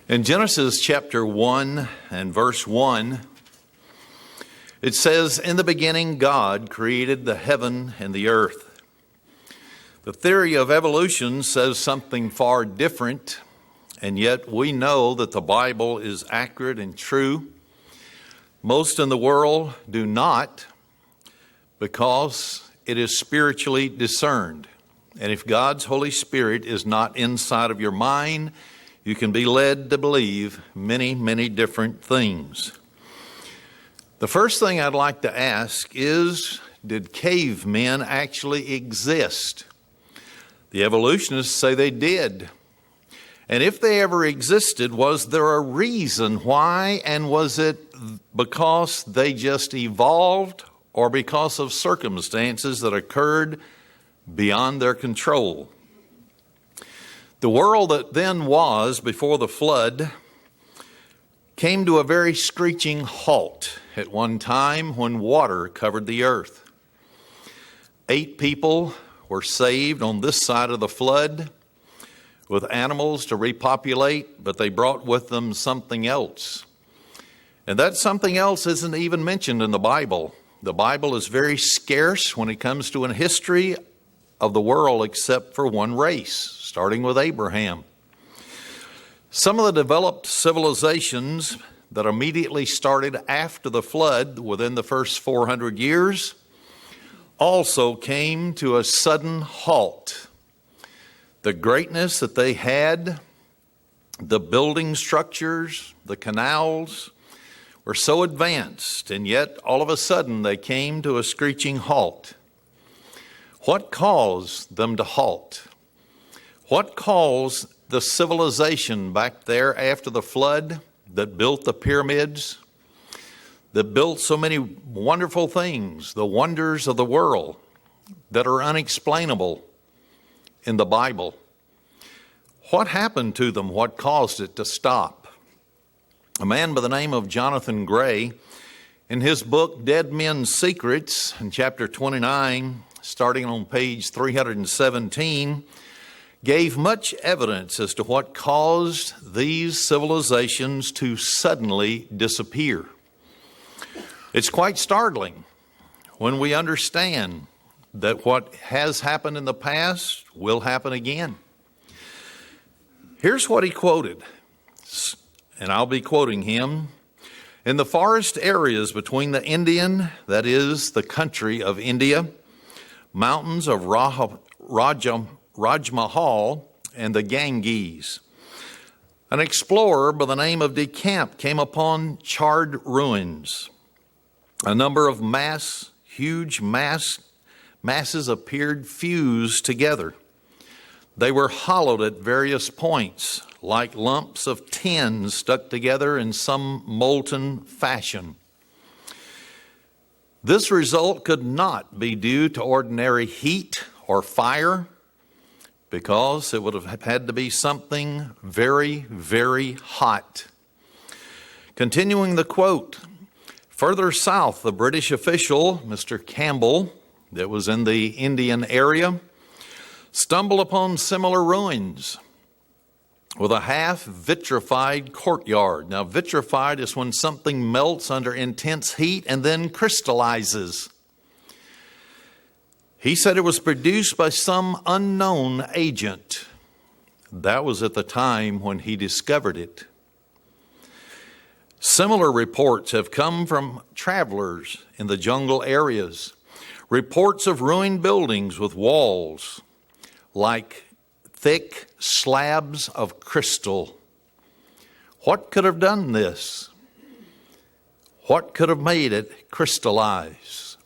In Genesis chapter 1 and verse 1, it says, "In the beginning God created the heaven and the earth." The theory of evolution says something far different, and yet we know that the Bible is accurate and true. Most in the world do not, because it is spiritually discerned. And if God's Holy Spirit is not inside of your mind, you can be led to believe many, many different things. The first thing I'd like to ask is, did cavemen actually exist? The evolutionists say they did. And if they ever existed, was there a reason why? And was it because they just evolved or because of circumstances that occurred beyond their control? The world that then was before the flood came to a very screeching halt at one time when water covered the earth. 8 people were saved on this side of the flood with animals to repopulate, but they brought with them something else. And that something else isn't even mentioned in the Bible. The Bible is very scarce when it comes to a history of the world except for one race, starting with Abraham. Some of the developed civilizations that immediately started after the flood within the first 400 years also came to a sudden halt. The greatness that they had, the building structures, the canals were so advanced, and yet all of a sudden they came to a screeching halt. What caused them to halt? What caused the civilization back there after the flood that built the pyramids, that built so many wonderful things, the wonders of the world that are unexplainable in the Bible? What happened to them? What caused it to stop? A man by the name of Jonathan Gray, in his book Dead Men's Secrets, in chapter 29, starting on page 317, gave much evidence as to what caused these civilizations to suddenly disappear. It's quite startling when we understand that what has happened in the past will happen again. Here's what he quoted, and I'll be quoting him. "In the forest areas between the Indian, that is, the country of India, mountains of Rajmahal and the Ganges, an explorer by the name of DeCamp came upon charred ruins. A number of huge masses appeared fused together. They were hollowed at various points, like lumps of tin stuck together in some molten fashion. This result could not be due to ordinary heat or fire, because it would have had to be something very, very hot." Continuing the quote, "Further south, the British official, Mr. Campbell, that was in the Indian area, stumbled upon similar ruins with a half vitrified courtyard." Now, vitrified is when something melts under intense heat and then crystallizes. He said it was produced by some unknown agent. That was at the time when he discovered it. Similar reports have come from travelers in the jungle areas. Reports of ruined buildings with walls like thick slabs of crystal. What could have done this? What could have made it crystallize?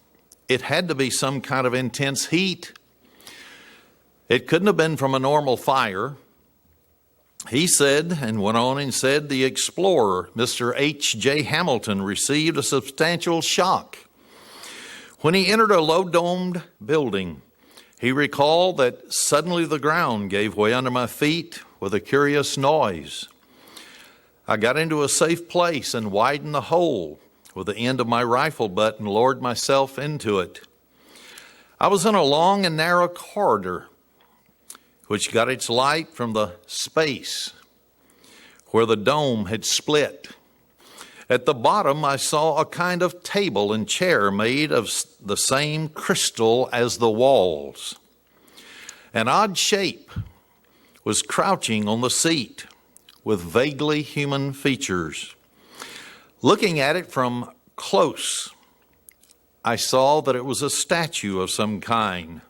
It had to be some kind of intense heat. It couldn't have been from a normal fire. He said, and went on and said, the explorer, Mr. H.J. Hamilton, received a substantial shock. When he entered a low-domed building, he recalled that suddenly the ground gave way under my feet with a curious noise. I got into a safe place and widened the hole with the end of my rifle butt and lowered myself into it. I was in a long and narrow corridor, which got its light from the space where the dome had split. At the bottom, I saw a kind of table and chair made of the same crystal as the walls. An odd shape was crouching on the seat with vaguely human features. Looking at it from close, I saw that it was a statue of some kind,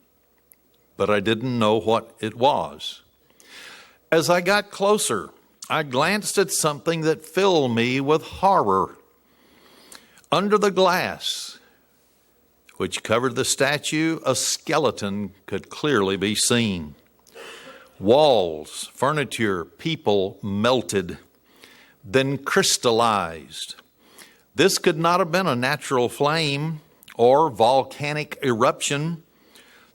but I didn't know what it was. As I got closer, I glanced at something that filled me with horror. Under the glass, which covered the statue, a skeleton could clearly be seen. Walls, furniture, people melted, then crystallized. This could not have been a natural flame or volcanic eruption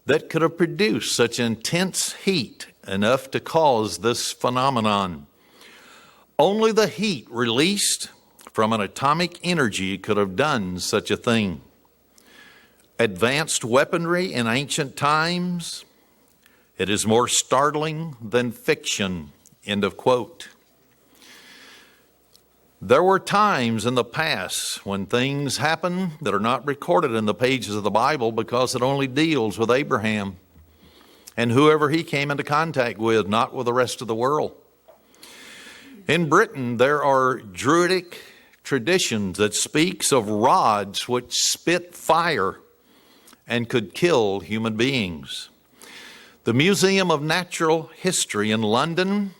that could have produced such intense heat enough to cause this phenomenon. Only the heat released from an atomic energy could have done such a thing. Advanced weaponry in ancient times, it is more startling than fiction. End of quote. There were times in the past when things happen that are not recorded in the pages of the Bible because it only deals with Abraham and whoever he came into contact with, not with the rest of the world. In Britain, there are Druidic traditions that speaks of rods which spit fire and could kill human beings. The Museum of Natural History in London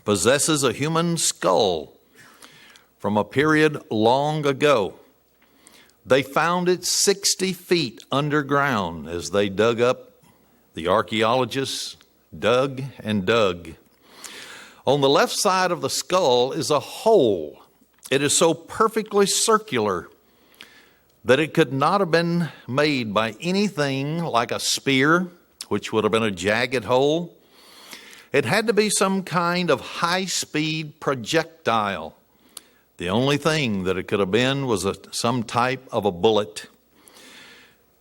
possesses a human skull from a period long ago. They found it 60 feet underground as they dug up. The archaeologists dug and dug. On the left side of the skull is a hole. It is so perfectly circular that it could not have been made by anything like a spear, which would have been a jagged hole. It had to be some kind of high-speed projectile. The only thing that it could have been was some type of a bullet.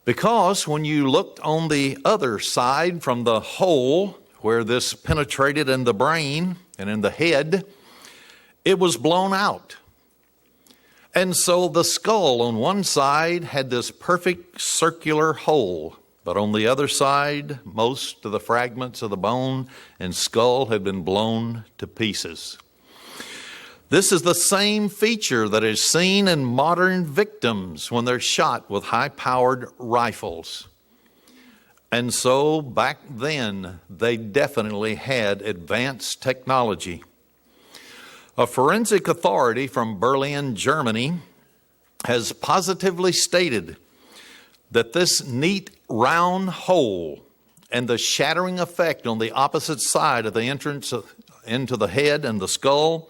Because when you looked on the other side from the hole where this penetrated in the brain and in the head, it was blown out. And so the skull on one side had this perfect circular hole, but on the other side, most of the fragments of the bone and skull had been blown to pieces. This is the same feature that is seen in modern victims when they're shot with high-powered rifles. And so back then, they definitely had advanced technology. A forensic authority from Berlin, Germany, has positively stated that this neat round hole and the shattering effect on the opposite side of the entrance into the head and the skull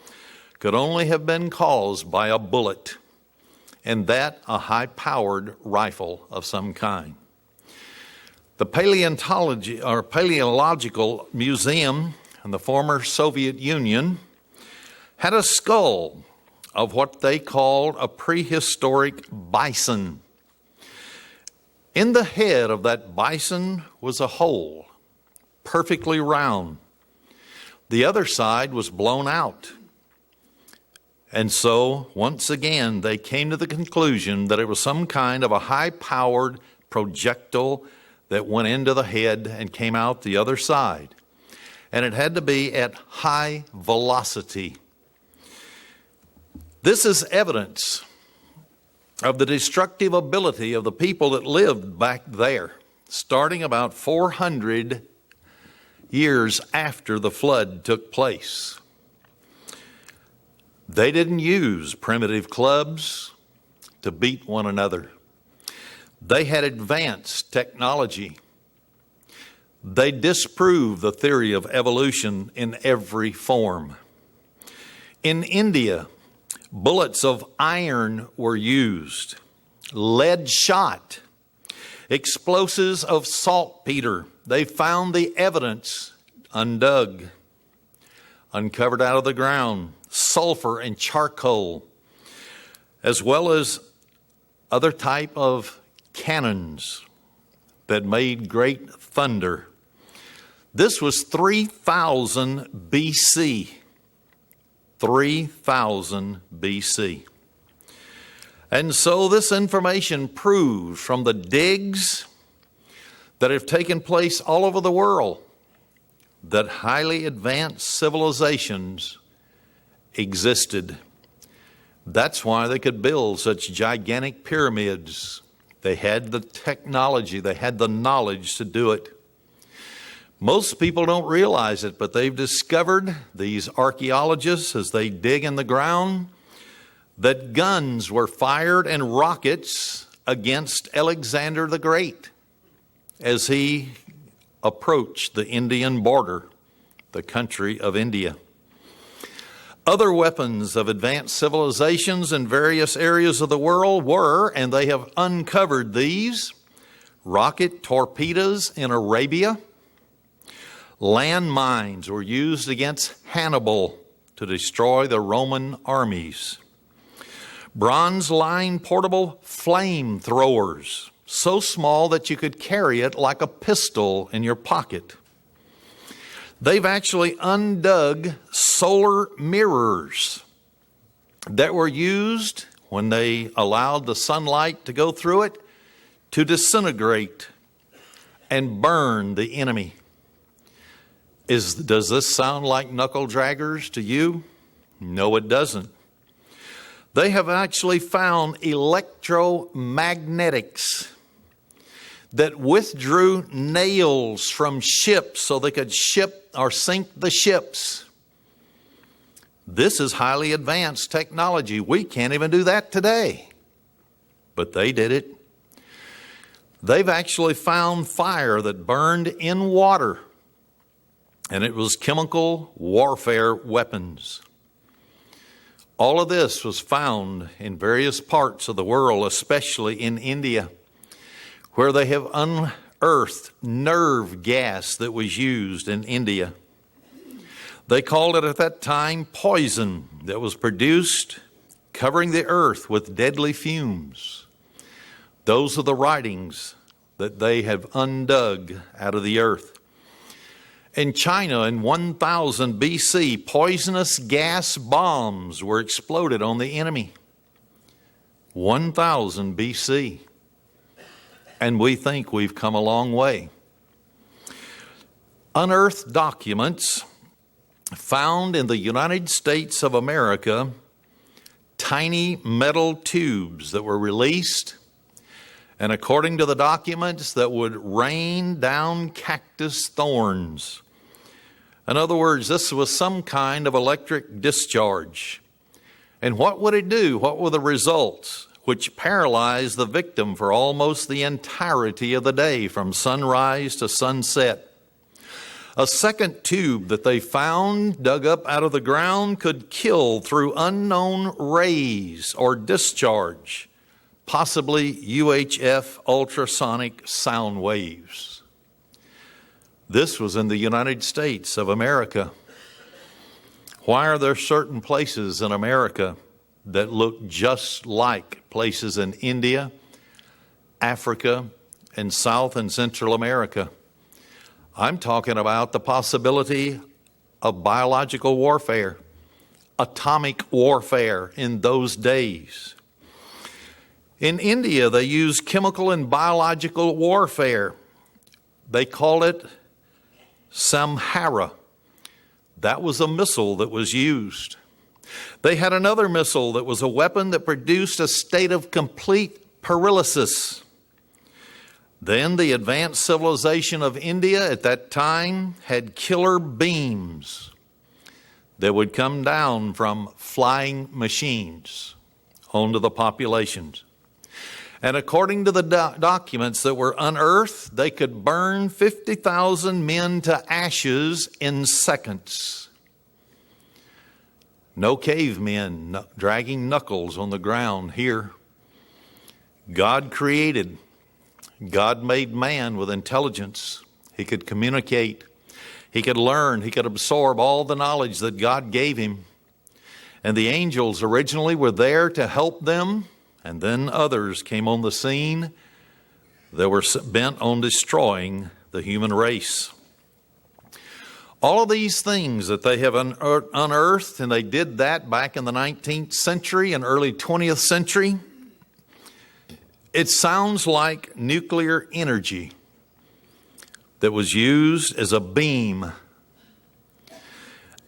could only have been caused by a bullet, and that a high-powered rifle of some kind. The Paleontological Museum in the former Soviet Union had a skull of what they called a prehistoric bison. In the head of that bison was a hole, perfectly round. The other side was blown out. And so, once again, they came to the conclusion that it was some kind of a high-powered projectile that went into the head and came out the other side. And it had to be at high velocity. This is evidence of the destructive ability of the people that lived back there, starting about 400 years after the flood took place. They didn't use primitive clubs to beat one another. They had advanced technology. They disproved the theory of evolution in every form. In India, bullets of iron were used, lead shot, explosives of saltpeter. They found the evidence uncovered out of the ground, sulfur and charcoal, as well as other type of cannons that made great thunder. This was 3000 BC. 3000 BC. And so this information proves from the digs that have taken place all over the world that highly advanced civilizations existed. That's why they could build such gigantic pyramids. They had the technology, they had the knowledge to do it. Most people don't realize it, but they've discovered, these archaeologists, as they dig in the ground, that guns were fired and rockets against Alexander the Great as he approached the Indian border, the country of India. Other weapons of advanced civilizations in various areas of the world were, and they have uncovered these, rocket torpedoes in Arabia. Landmines were used against Hannibal to destroy the Roman armies. Bronze-lined portable flamethrowers, so small that you could carry it like a pistol in your pocket. They've actually undug solar mirrors that were used when they allowed the sunlight to go through it to disintegrate and burn the enemy. Does this sound like knuckle draggers to you? No, it doesn't. They have actually found electromagnetics that withdrew nails from ships so they could ship or sink the ships. This is highly advanced technology. We can't even do that today. But they did it. They've actually found fire that burned in water, and it was chemical warfare weapons. All of this was found in various parts of the world, especially in India, where they have unearthed nerve gas that was used in India. They called it at that time poison that was produced, covering the earth with deadly fumes. Those are the writings that they have undug out of the earth. In China in 1000 BC, poisonous gas bombs were exploded on the enemy. 1000 BC. And we think we've come a long way. Unearthed documents found in the United States of America, tiny metal tubes that were released, and according to the documents, that would rain down cactus thorns. In other words, this was some kind of electric discharge. And what would it do? What were the results? Which paralyzed the victim for almost the entirety of the day, from sunrise to sunset. A second tube that they found, dug up out of the ground, could kill through unknown rays or discharge, possibly UHF ultrasonic sound waves. This was in the United States of America. Why are there certain places in America that look just like places in India, Africa, and South and Central America? I'm talking about the possibility of biological warfare, atomic warfare in those days. In India, they use chemical and biological warfare. They call it Samhara. That was a missile that was used. They had another missile that was a weapon that produced a state of complete paralysis. Then the advanced civilization of India at that time had killer beams that would come down from flying machines onto the populations. And according to the documents that were unearthed, they could burn 50,000 men to ashes in seconds. No cavemen dragging knuckles on the ground here. God created. God made man with intelligence. He could communicate. He could learn. He could absorb all the knowledge that God gave him. And the angels originally were there to help them. And then others came on the scene that were bent on destroying the human race. All of these things that they have unearthed, and they did that back in the 19th century and early 20th century, it sounds like nuclear energy that was used as a beam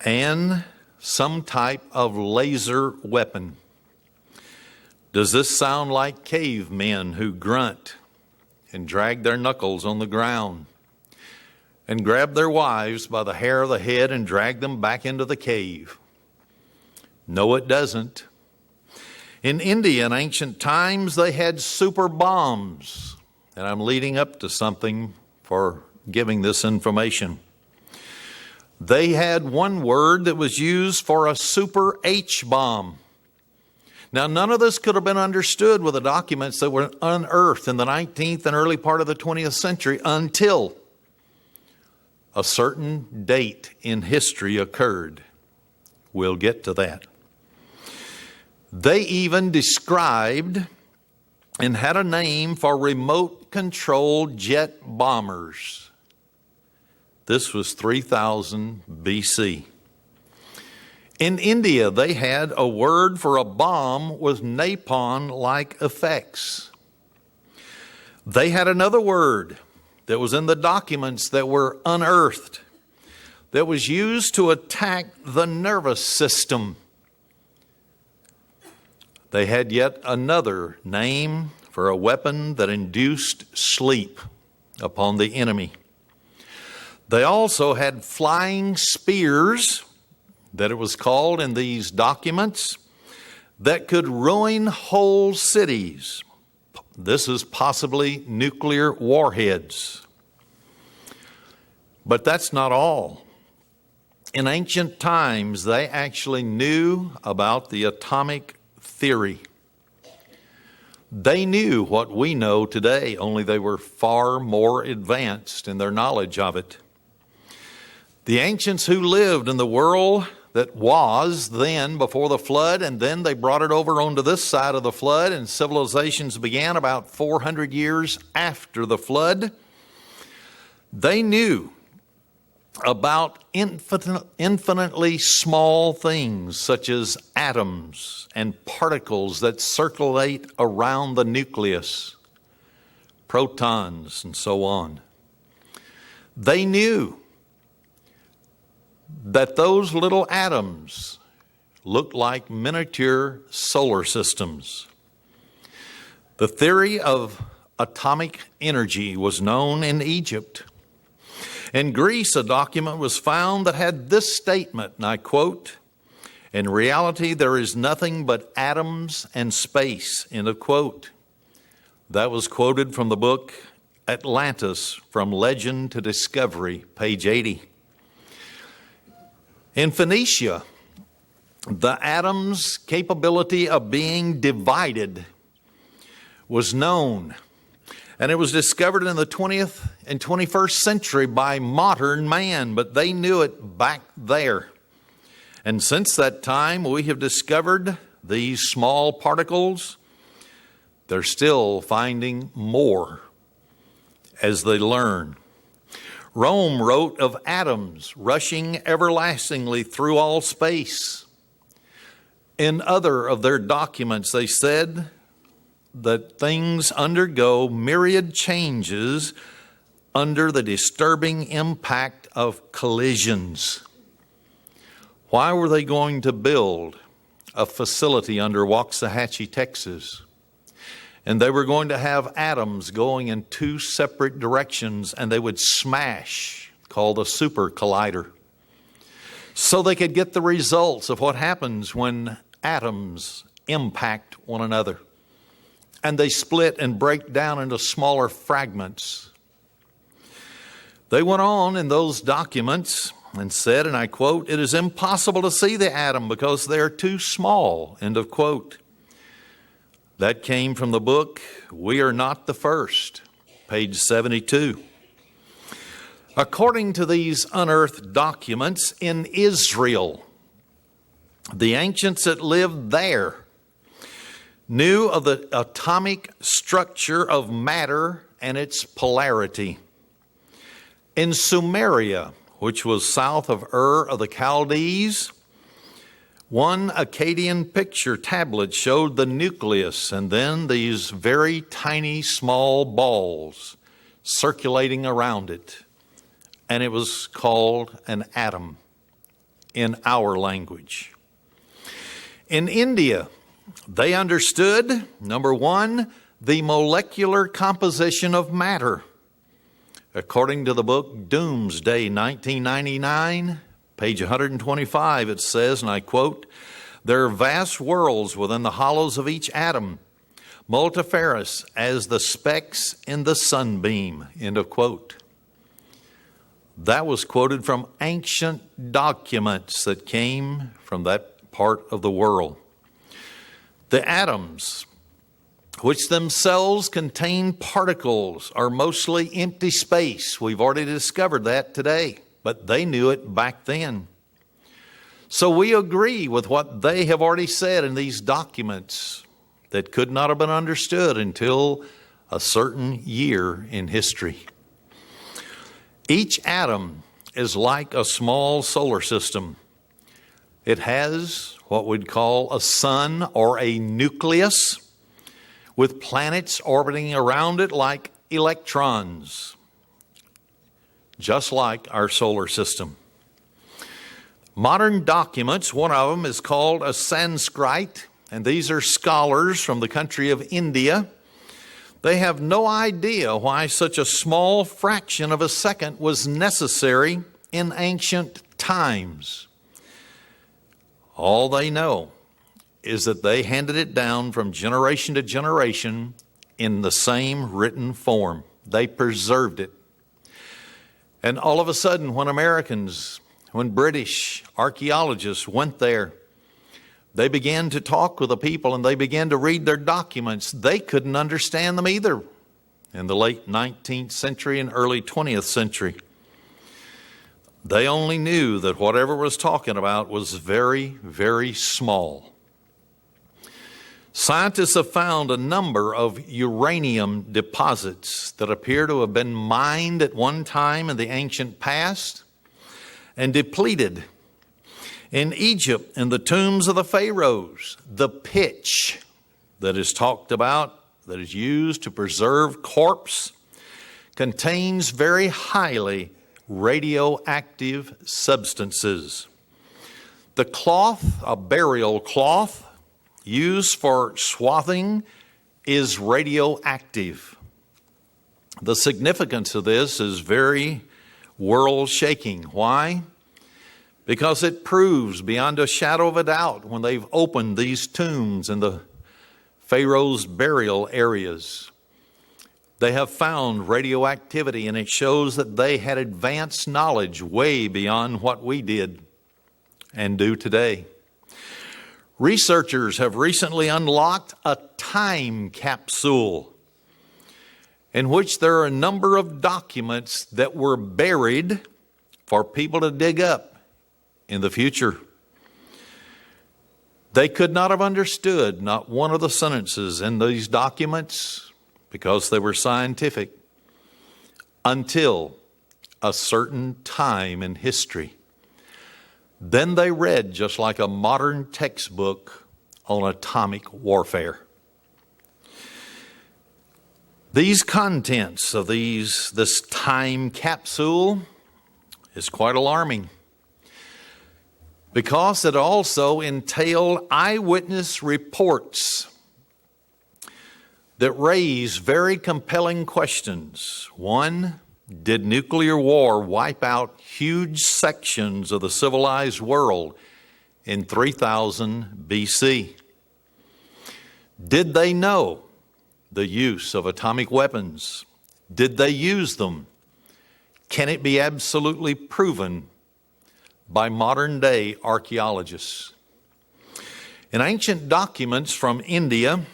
and some type of laser weapon. Does this sound like cavemen who grunt and drag their knuckles on the ground and grab their wives by the hair of the head and drag them back into the cave? No, it doesn't. In India in ancient times, they had super bombs. And I'm leading up to something for giving this information. They had one word that was used for a super H bomb. Now, none of this could have been understood with the documents that were unearthed in the 19th and early part of the 20th century until a certain date in history occurred. We'll get to that. They even described and had a name for remote-controlled jet bombers. This was 3000 BC. In India, they had a word for a bomb with napalm-like effects. They had another word that was in the documents that were unearthed that was used to attack the nervous system. They had yet another name for a weapon that induced sleep upon the enemy. They also had flying spears, that it was called in these documents, that could ruin whole cities. This is possibly nuclear warheads. But that's not all. In ancient times, they actually knew about the atomic theory. They knew what we know today, only they were far more advanced in their knowledge of it. The ancients who lived in the world that was then before the flood, and then they brought it over onto this side of the flood, and civilizations began about 400 years after the flood. They knew about infinitely small things such as atoms and particles that circulate around the nucleus, protons, and so on. They knew that those little atoms looked like miniature solar systems. The theory of atomic energy was known in Egypt. In Greece, a document was found that had this statement, and I quote, "In reality, there is nothing but atoms and space," end of quote. That was quoted from the book Atlantis, From Legend to Discovery, page 80. In Phoenicia, the atom's capability of being divided was known, and it was discovered in the 20th and 21st century by modern man, but they knew it back there. And since that time, we have discovered these small particles. They're still finding more as they learn. Rome wrote of atoms rushing everlastingly through all space. In other of their documents, they said that things undergo myriad changes under the disturbing impact of collisions. Why were they going to build a facility under Waxahachie, Texas? And they were going to have atoms going in two separate directions, and they would smash, called a super collider, so they could get the results of what happens when atoms impact one another. And they split and break down into smaller fragments. They went on in those documents and said, and I quote, "It is impossible to see the atom because they are too small," end of quote. That came from the book, We Are Not the First, page 72. According to these unearthed documents, in Israel, the ancients that lived there knew of the atomic structure of matter and its polarity. In Sumeria, which was south of Ur of the Chaldees, one Akkadian picture tablet showed the nucleus and then these very tiny small balls circulating around it. And it was called an atom in our language. In India, they understood, number one, the molecular composition of matter. According to the book Doomsday 1999, page 125, it says, and I quote, "There are vast worlds within the hollows of each atom, multifarious as the specks in the sunbeam," end of quote. That was quoted from ancient documents that came from that part of the world. The atoms, which themselves contain particles, are mostly empty space. We've already discovered that today, but they knew it back then. So we agree with what they have already said in these documents that could not have been understood until a certain year in history. Each atom is like a small solar system. It has what we'd call a sun or a nucleus, with planets orbiting around it like electrons, just like our solar system. Modern documents, one of them is called a Sanskrit, and these are scholars from the country of India. They have no idea why such a small fraction of a second was necessary in ancient times. All they know is that they handed it down from generation to generation in the same written form. They preserved it. And all of a sudden, when British archaeologists went there, they began to talk with the people and they began to read their documents. They couldn't understand them either in the late 19th century and early 20th century. They only knew that whatever was talking about was very, very small. Scientists have found a number of uranium deposits that appear to have been mined at one time in the ancient past and depleted. In Egypt, in the tombs of the pharaohs, the pitch that is talked about, that is used to preserve corpse, contains very highly radioactive substances. The cloth, a burial cloth, used for swathing is radioactive. The significance of this is very world-shaking. Why? Because it proves beyond a shadow of a doubt when they've opened these tombs in the Pharaoh's burial areas, they have found radioactivity, and it shows that they had advanced knowledge way beyond what we did and do today. Researchers have recently unlocked a time capsule in which there are a number of documents that were buried for people to dig up in the future. They could not have understood not one of the sentences in these documents because they were scientific until a certain time in history. Then they read just like a modern textbook on atomic warfare. These contents of this time capsule is quite alarming because it also entailed eyewitness reports that raise very compelling questions. One, did nuclear war wipe out huge sections of the civilized world in 3000 BC? Did they know the use of atomic weapons? Did they use them? Can it be absolutely proven by modern day archaeologists? In ancient documents from India,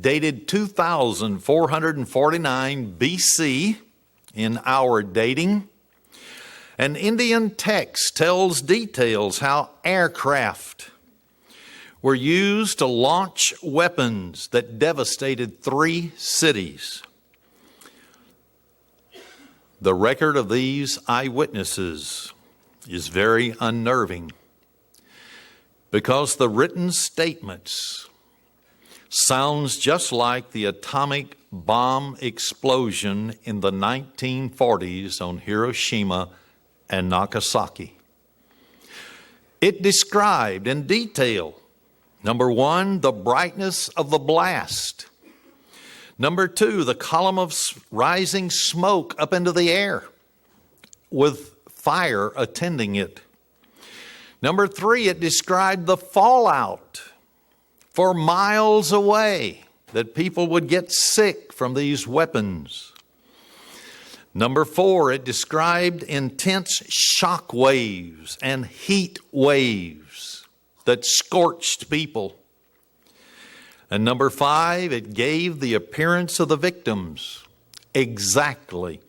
dated 2449 BC in our dating, an Indian text tells details how aircraft were used to launch weapons that devastated 3 cities. The record of these eyewitnesses is very unnerving because the written statements sounds just like the atomic bomb explosion in the 1940s on Hiroshima and Nagasaki. It described in detail, number one, the brightness of the blast. Number two, the column of rising smoke up into the air with fire attending it. Number three, it described the fallout for miles away, that people would get sick from these weapons. Number four, it described intense shock waves and heat waves that scorched people. And number five, it gave the appearance of the victims exactly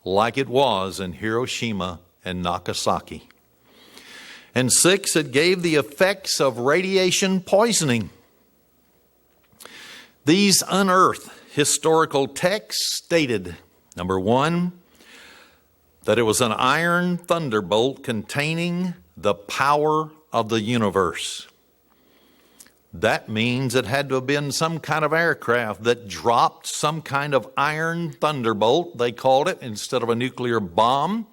like it was in Hiroshima and Nagasaki. And six, it gave the effects of radiation poisoning. These unearthed historical texts stated, number one, that it was an iron thunderbolt containing the power of the universe. That means it had to have been some kind of aircraft that dropped some kind of iron thunderbolt, they called it, instead of a nuclear bomb.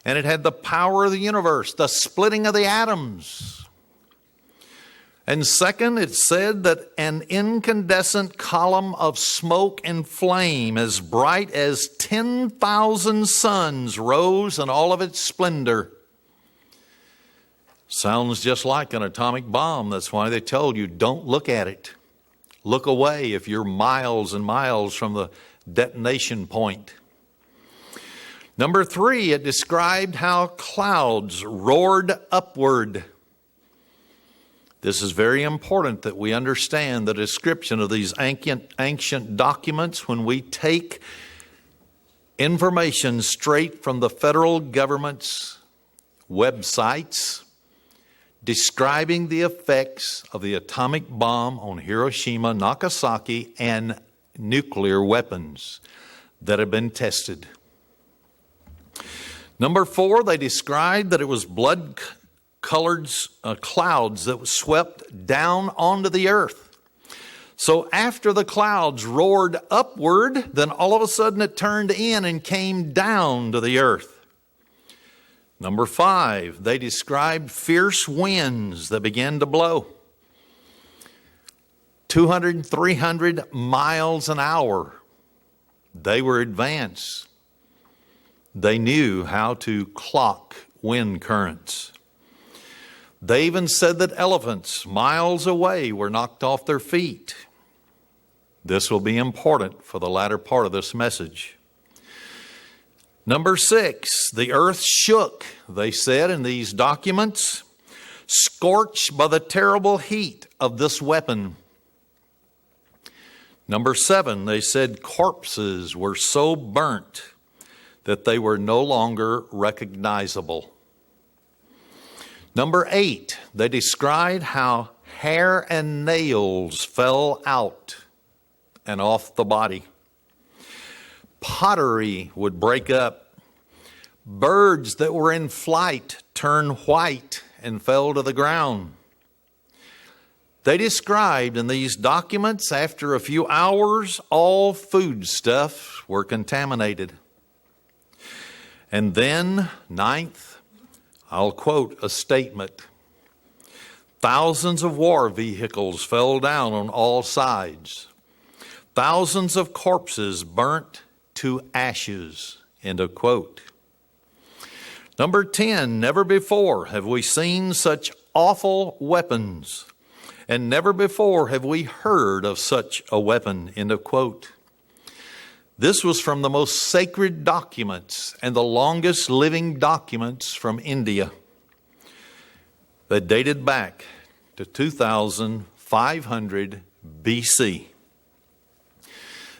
And it had the power of the universe, the splitting of the atoms. And second, it said that an incandescent column of smoke and flame as bright as 10,000 suns rose in all of its splendor. Sounds just like an atomic bomb. That's why they told you, don't look at it. Look away if you're miles and miles from the detonation point. Number three, it described how clouds roared upward. This is very important that we understand the description of these ancient documents when we take information straight from the federal government's websites describing the effects of the atomic bomb on Hiroshima, Nagasaki, and nuclear weapons that have been tested. Number four, they described that it was blood-colored clouds that swept down onto the earth. So after the clouds roared upward, then all of a sudden it turned in and came down to the earth. Number five, they described fierce winds that began to blow 200, 300 miles an hour. They were advanced. They knew how to clock wind currents. They even said that elephants miles away were knocked off their feet. This will be important for the latter part of this message. Number six, the earth shook, they said in these documents, scorched by the terrible heat of this weapon. Number seven, they said corpses were so burnt that they were no longer recognizable. Number eight, they described how hair and nails fell out and off the body. Pottery would break up. Birds that were in flight turned white and fell to the ground. They described in these documents, after a few hours, all foodstuffs were contaminated. And then, ninth, I'll quote a statement. Thousands of war vehicles fell down on all sides. Thousands of corpses burnt to ashes, end of quote. Number 10, never before have we seen such awful weapons, and never before have we heard of such a weapon, end of quote. This was from the most sacred documents and the longest living documents from India that dated back to 2500 BC.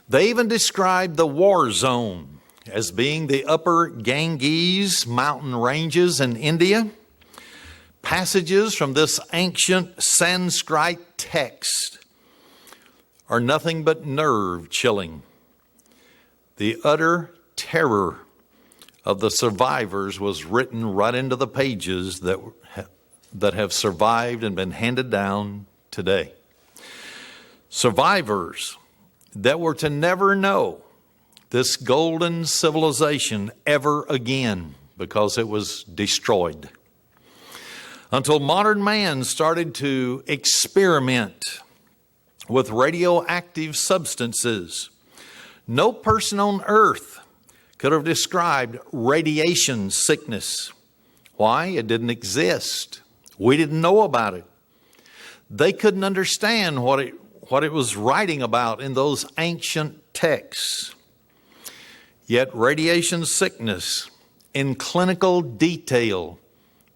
They even described the war zone as being the upper Ganges mountain ranges in India. Passages from this ancient Sanskrit text are nothing but nerve-chilling. The utter terror of the survivors was written right into the pages that have survived and been handed down today. Survivors that were to never know this golden civilization ever again because it was destroyed. Until modern man started to experiment with radioactive substances, no person on earth could have described radiation sickness. Why? It didn't exist. We didn't know about it. They couldn't understand what it was writing about in those ancient texts. Yet radiation sickness in clinical detail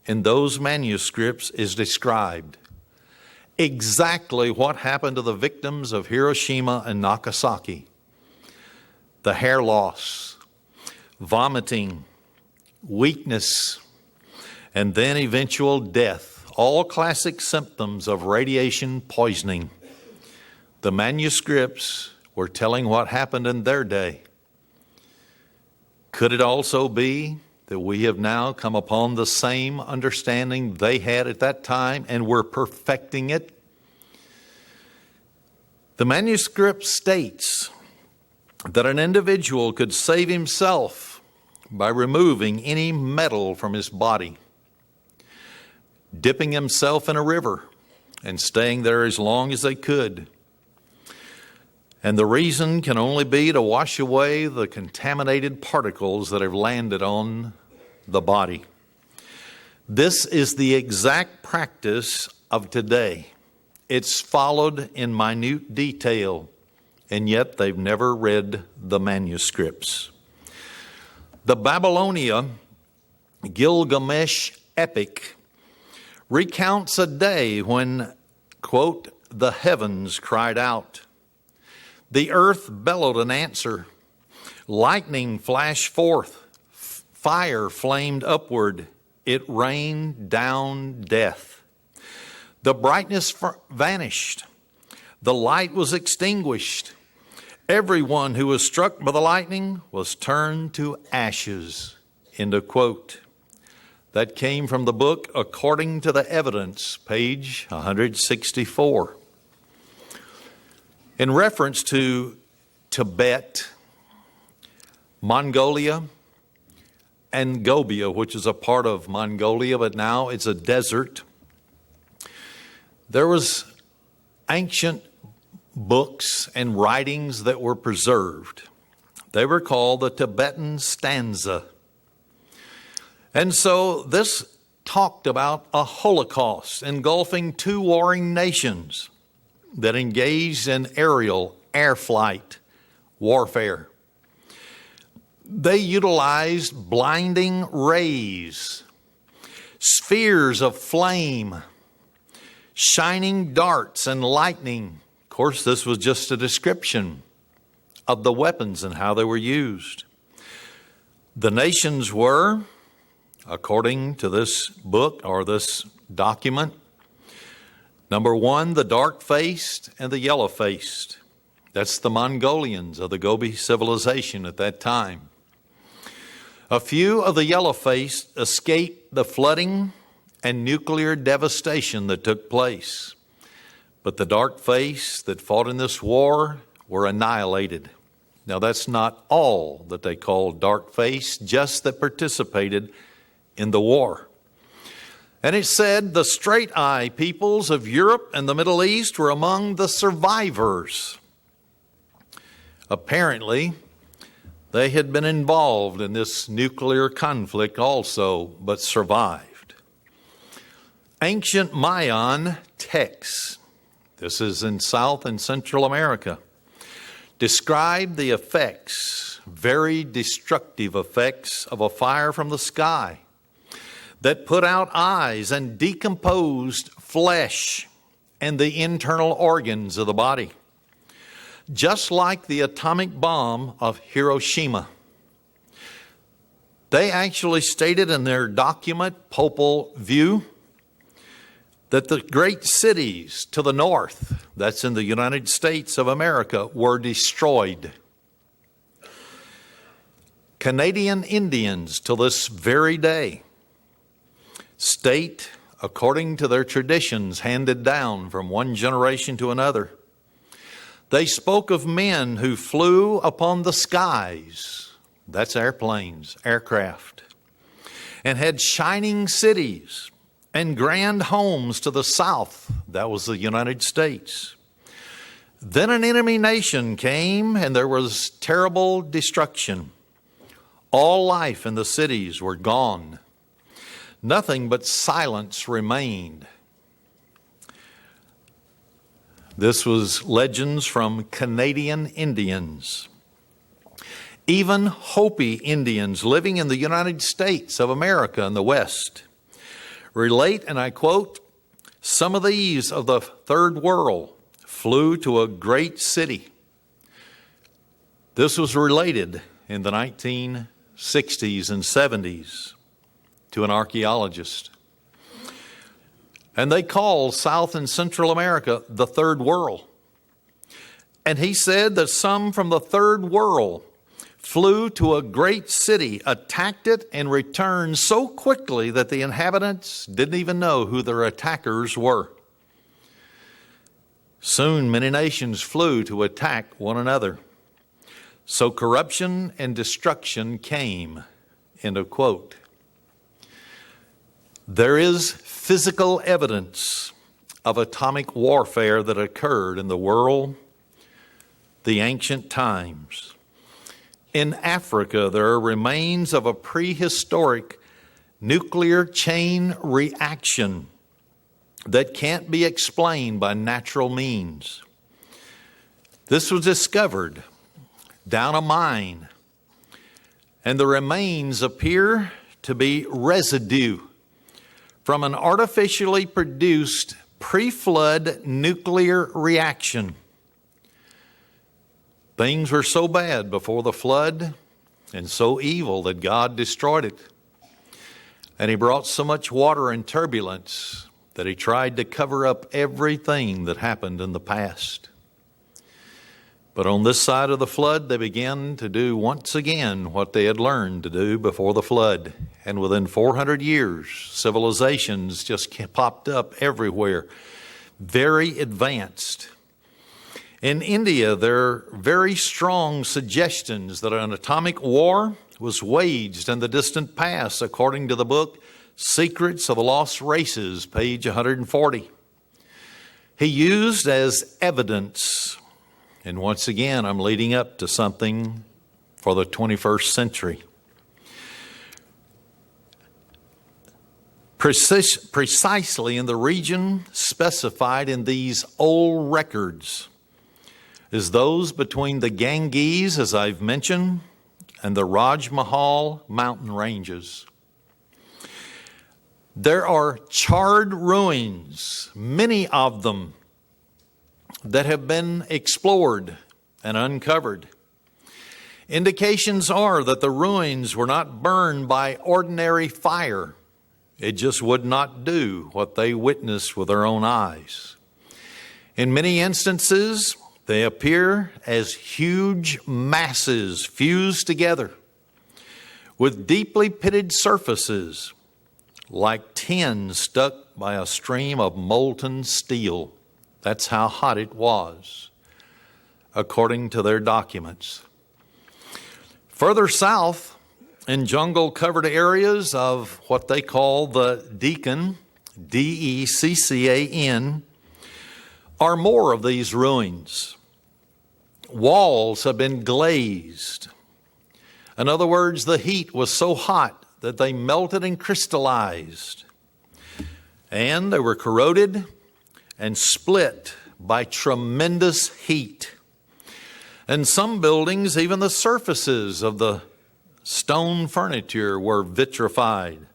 in those manuscripts is described. Exactly what happened to the victims of Hiroshima and Nagasaki. The hair loss, vomiting, weakness, and then eventual death. All classic symptoms of radiation poisoning. The manuscripts were telling what happened in their day. Could it also be that we have now come upon the same understanding they had at that time and we're perfecting it? The manuscript states that an individual could save himself by removing any metal from his body, dipping himself in a river and staying there as long as they could. And the reason can only be to wash away the contaminated particles that have landed on the body. This is the exact practice of today. It's followed in minute detail, and yet they've never read the manuscripts. The Babylonia Gilgamesh epic recounts a day when, quote, the heavens cried out. The earth bellowed an answer. Lightning flashed forth. Fire flamed upward. It rained down death. The brightness vanished. The light was extinguished. Everyone who was struck by the lightning was turned to ashes. End of quote. That came from the book According to the Evidence, page 164. In reference to Tibet, Mongolia, and Gobia, which is a part of Mongolia, but now it's a desert, there was ancient books and writings that were preserved. They were called the Tibetan stanza. And so this talked about a Holocaust engulfing two warring nations that engaged in air flight warfare. They utilized blinding rays, spheres of flame, shining darts and lightning. Of course, this was just a description of the weapons and how they were used. The nations were, according to this book or this document, number one, the dark-faced and the yellow-faced. That's the Mongolians of the Gobi civilization at that time. A few of the yellow-faced escaped the flooding and nuclear devastation that took place. But the dark-faced that fought in this war were annihilated. Now, that's not all that they called dark-faced, just that participated in the war. And it said the straight-eye peoples of Europe and the Middle East were among the survivors. Apparently, they had been involved in this nuclear conflict also, but survived. Ancient Mayan texts, this is in South and Central America, describe the effects, very destructive effects of a fire from the sky that put out eyes and decomposed flesh and the internal organs of the body, just like the atomic bomb of Hiroshima. They actually stated in their document, Popol Vuh, that the great cities to the north, that's in the United States of America, were destroyed. Canadian Indians till this very day state, according to their traditions handed down from one generation to another, they spoke of men who flew upon the skies, that's airplanes, aircraft, and had shining cities and grand homes to the south, that was the United States. Then an enemy nation came and there was terrible destruction. All life in the cities were gone. Nothing but silence remained. This was legends from Canadian Indians. Even Hopi Indians living in the United States of America in the West relate, and I quote, "Some of these of the third world flew to a great city." This was related in the 1960s and 70s to an archaeologist. And they call South and Central America the third world. And he said that some from the third world flew to a great city, attacked it, and returned so quickly that the inhabitants didn't even know who their attackers were. Soon many nations flew to attack one another. So corruption and destruction came. End of quote. There is physical evidence of atomic warfare that occurred in the world, the ancient times. In Africa, there are remains of a prehistoric nuclear chain reaction that can't be explained by natural means. This was discovered down a mine, and the remains appear to be residue from an artificially produced pre-flood nuclear reaction. Things were so bad before the flood and so evil that God destroyed it. And he brought so much water and turbulence that he tried to cover up everything that happened in the past. But on this side of the flood, they began to do once again what they had learned to do before the flood. And within 400 years, civilizations just popped up everywhere, very advanced. In India, there are very strong suggestions that an atomic war was waged in the distant past, according to the book Secrets of the Lost Races, page 140. He used as evidence, and once again, I'm leading up to something for the 21st century. Precisely in the region specified in these old records is those between the Ganges, as I've mentioned, and the Raj Mahal mountain ranges. There are charred ruins, many of them, that have been explored and uncovered. Indications are that the ruins were not burned by ordinary fire. It just would not do what they witnessed with their own eyes. In many instances, they appear as huge masses fused together with deeply pitted surfaces like tin stuck by a stream of molten steel. That's how hot it was, according to their documents. Further south, in jungle-covered areas of what they call the Deccan, D-E-C-C-A-N, are more of these ruins. Walls have been glazed. In other words, the heat was so hot that they melted and crystallized. And they were corroded and split by tremendous heat. And some buildings, even the surfaces of the stone furniture were vitrified,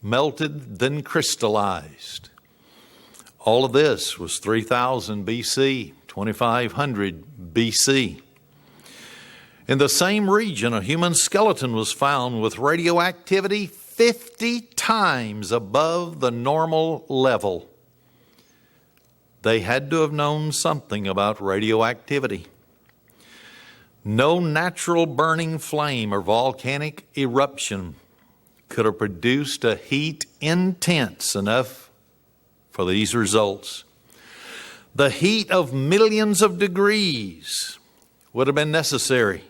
melted, then crystallized. All of this was 3000 BC, 2500 BC. In the same region, a human skeleton was found with radioactivity 50 times above the normal level. They had to have known something about radioactivity. No natural burning flame or volcanic eruption could have produced a heat intense enough for these results. The heat of millions of degrees would have been necessary.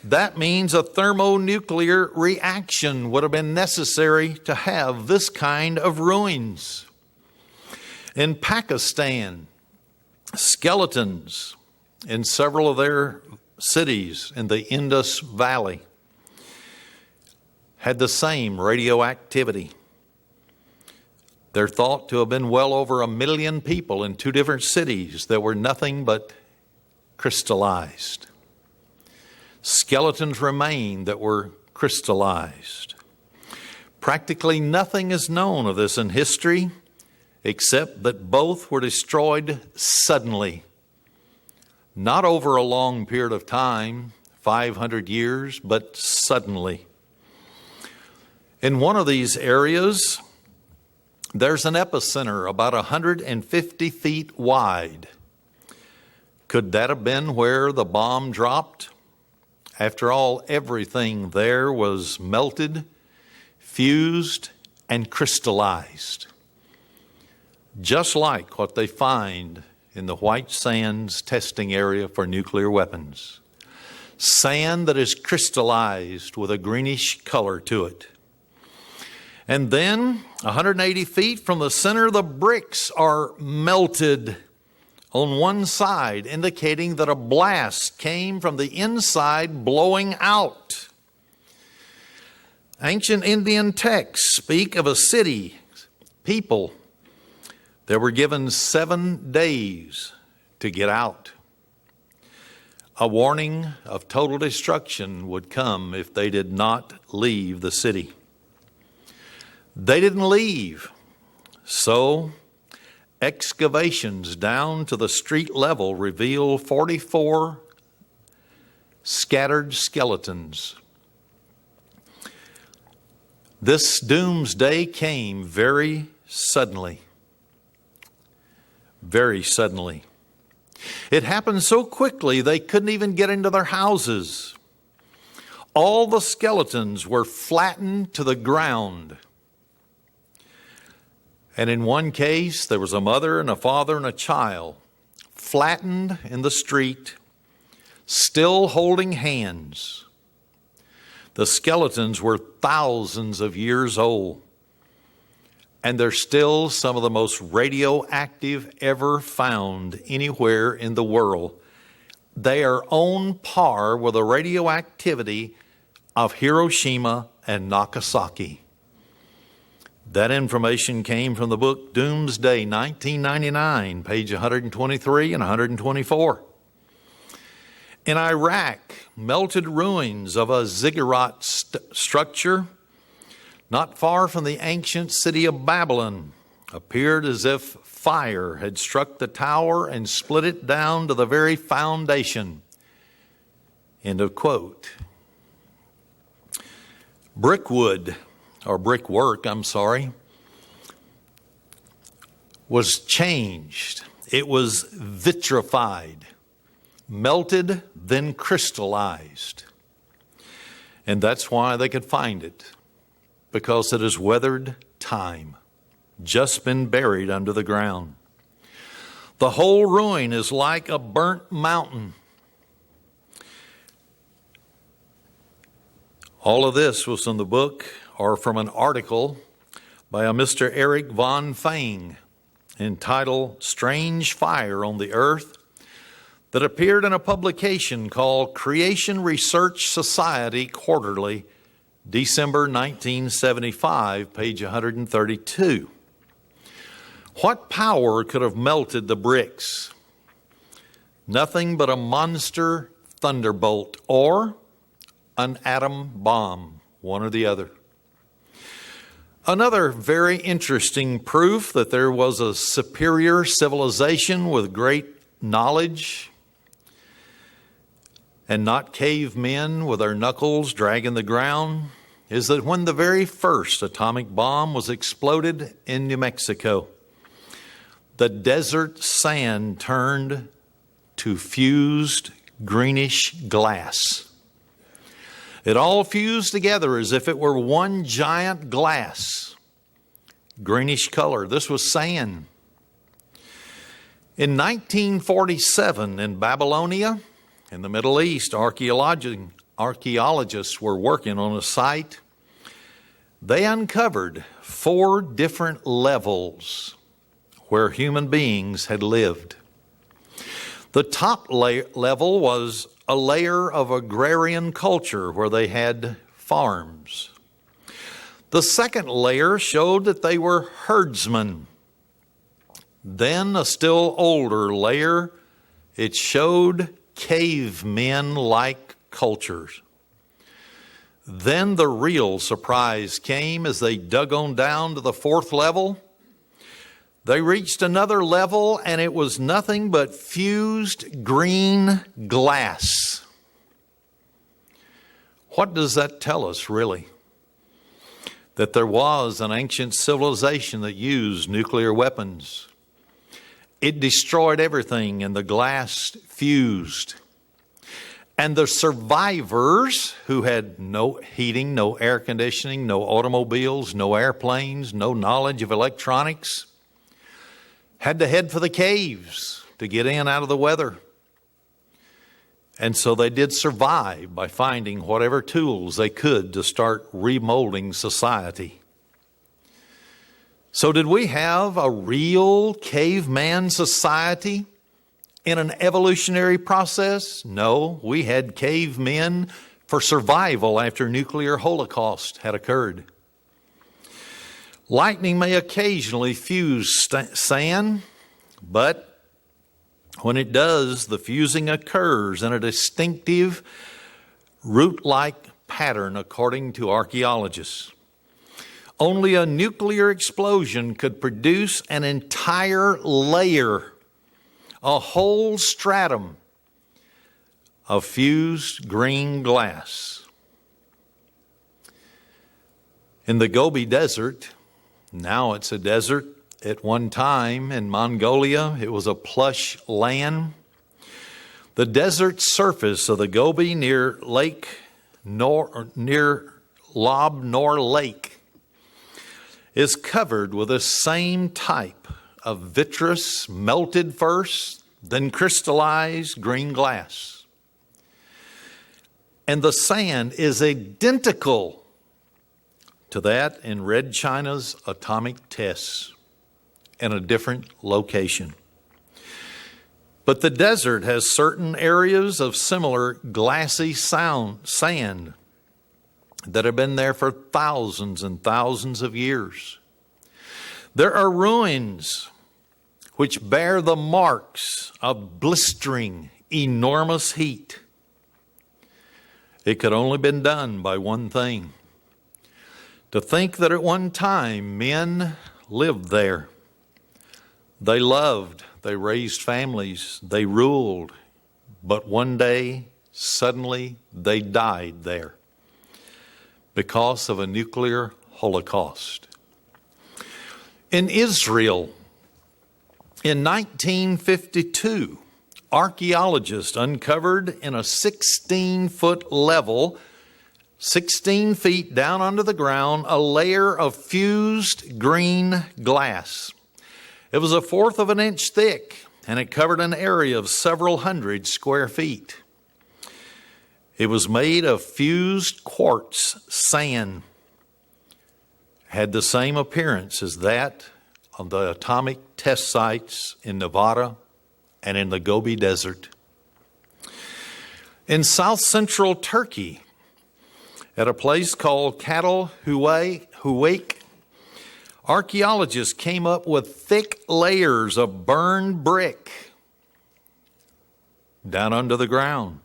That means a thermonuclear reaction would have been necessary to have this kind of ruins. In Pakistan, skeletons in several of their cities in the Indus Valley had the same radioactivity. They're thought to have been well over 1 million people in 2 different cities that were nothing but crystallized. Skeletons remain that were crystallized. Practically nothing is known of this in history except that both were destroyed suddenly. Not over a long period of time, 500 years, but suddenly. In one of these areas, there's an epicenter about 150 feet wide. Could that have been where the bomb dropped? After all, everything there was melted, fused, and crystallized. Just like what they find in the White Sands testing area for nuclear weapons. Sand that is crystallized with a greenish color to it. And then, 180 feet from the center, the bricks are melted on one side, indicating that a blast came from the inside blowing out. Ancient Indian texts speak of a city, people, that were given 7 days to get out. A warning of total destruction would come if they did not leave the city. They didn't leave, so excavations down to the street level reveal 44 scattered skeletons. This doomsday came very suddenly. Very suddenly. It happened so quickly they couldn't even get into their houses. All the skeletons were flattened to the ground. And in one case, there was a mother and a father and a child, flattened in the street, still holding hands. The skeletons were thousands of years old, and they're still some of the most radioactive ever found anywhere in the world. They are on par with the radioactivity of Hiroshima and Nagasaki. That information came from the book Doomsday, 1999, page 123 and 124. In Iraq, melted ruins of a ziggurat structure not far from the ancient city of Babylon appeared as if fire had struck the tower and split it down to the very foundation. End of quote. Brickwork, was changed. It was vitrified, melted, then crystallized. And that's why they could find it, because it has weathered time, just been buried under the ground. The whole ruin is like a burnt mountain. All of this was in the book, or from an article by a Mr. Eric von Fang, entitled Strange Fire on the Earth, that appeared in a publication called Creation Research Society Quarterly, December 1975, page 132. What power could have melted the bricks? Nothing but a monster thunderbolt or an atom bomb, one or the other. Another very interesting proof that there was a superior civilization with great knowledge and not cavemen with their knuckles dragging the ground is that when the very first atomic bomb was exploded in New Mexico, the desert sand turned to fused greenish glass. It all fused together as if it were one giant glass. Greenish color. This was sand. In 1947 in Babylonia, in the Middle East, archaeologists were working on a site. They uncovered 4 different levels where human beings had lived. The top level was a layer of agrarian culture where they had farms. The second layer showed that they were herdsmen. Then a still older layer, it showed cavemen-like cultures. Then the real surprise came as they dug on down to the 4th level. They reached another level, and it was nothing but fused green glass. What does that tell us, really? That there was an ancient civilization that used nuclear weapons. It destroyed everything, and the glass fused. And the survivors, who had no heating, no air conditioning, no automobiles, no airplanes, no knowledge of electronics, had to head for the caves to get in out of the weather. And so they did survive by finding whatever tools they could to start remolding society. So did we have a real caveman society in an evolutionary process? No, we had cavemen for survival after nuclear holocaust had occurred. Lightning may occasionally fuse sand, but when it does, the fusing occurs in a distinctive root-like pattern, according to archaeologists. Only a nuclear explosion could produce an entire layer, a whole stratum of fused green glass. In the Gobi Desert, now it's a desert. At one time in Mongolia, it was a plush land. The desert surface of the Gobi near Lob Nor Lake is covered with the same type of vitreous, melted first, then crystallized green glass. And the sand is identical to that in Red China's atomic tests in a different location. But the desert has certain areas of similar glassy sand that have been there for thousands and thousands of years. There are ruins which bear the marks of blistering, enormous heat. It could only been done by one thing: to think that at one time men lived there. They loved, they raised families, they ruled, but one day, suddenly, they died there because of a nuclear holocaust. In Israel, in 1952, archaeologists uncovered in a 16-foot level, 16 feet down under the ground, a layer of fused green glass. It was 1/4 of an inch thick, and it covered an area of several hundred square feet. It was made of fused quartz sand. Had the same appearance as that of the atomic test sites in Nevada and in the Gobi Desert. In south central Turkey, at a place called Katal Huwake, archaeologists came up with thick layers of burned brick down under the ground.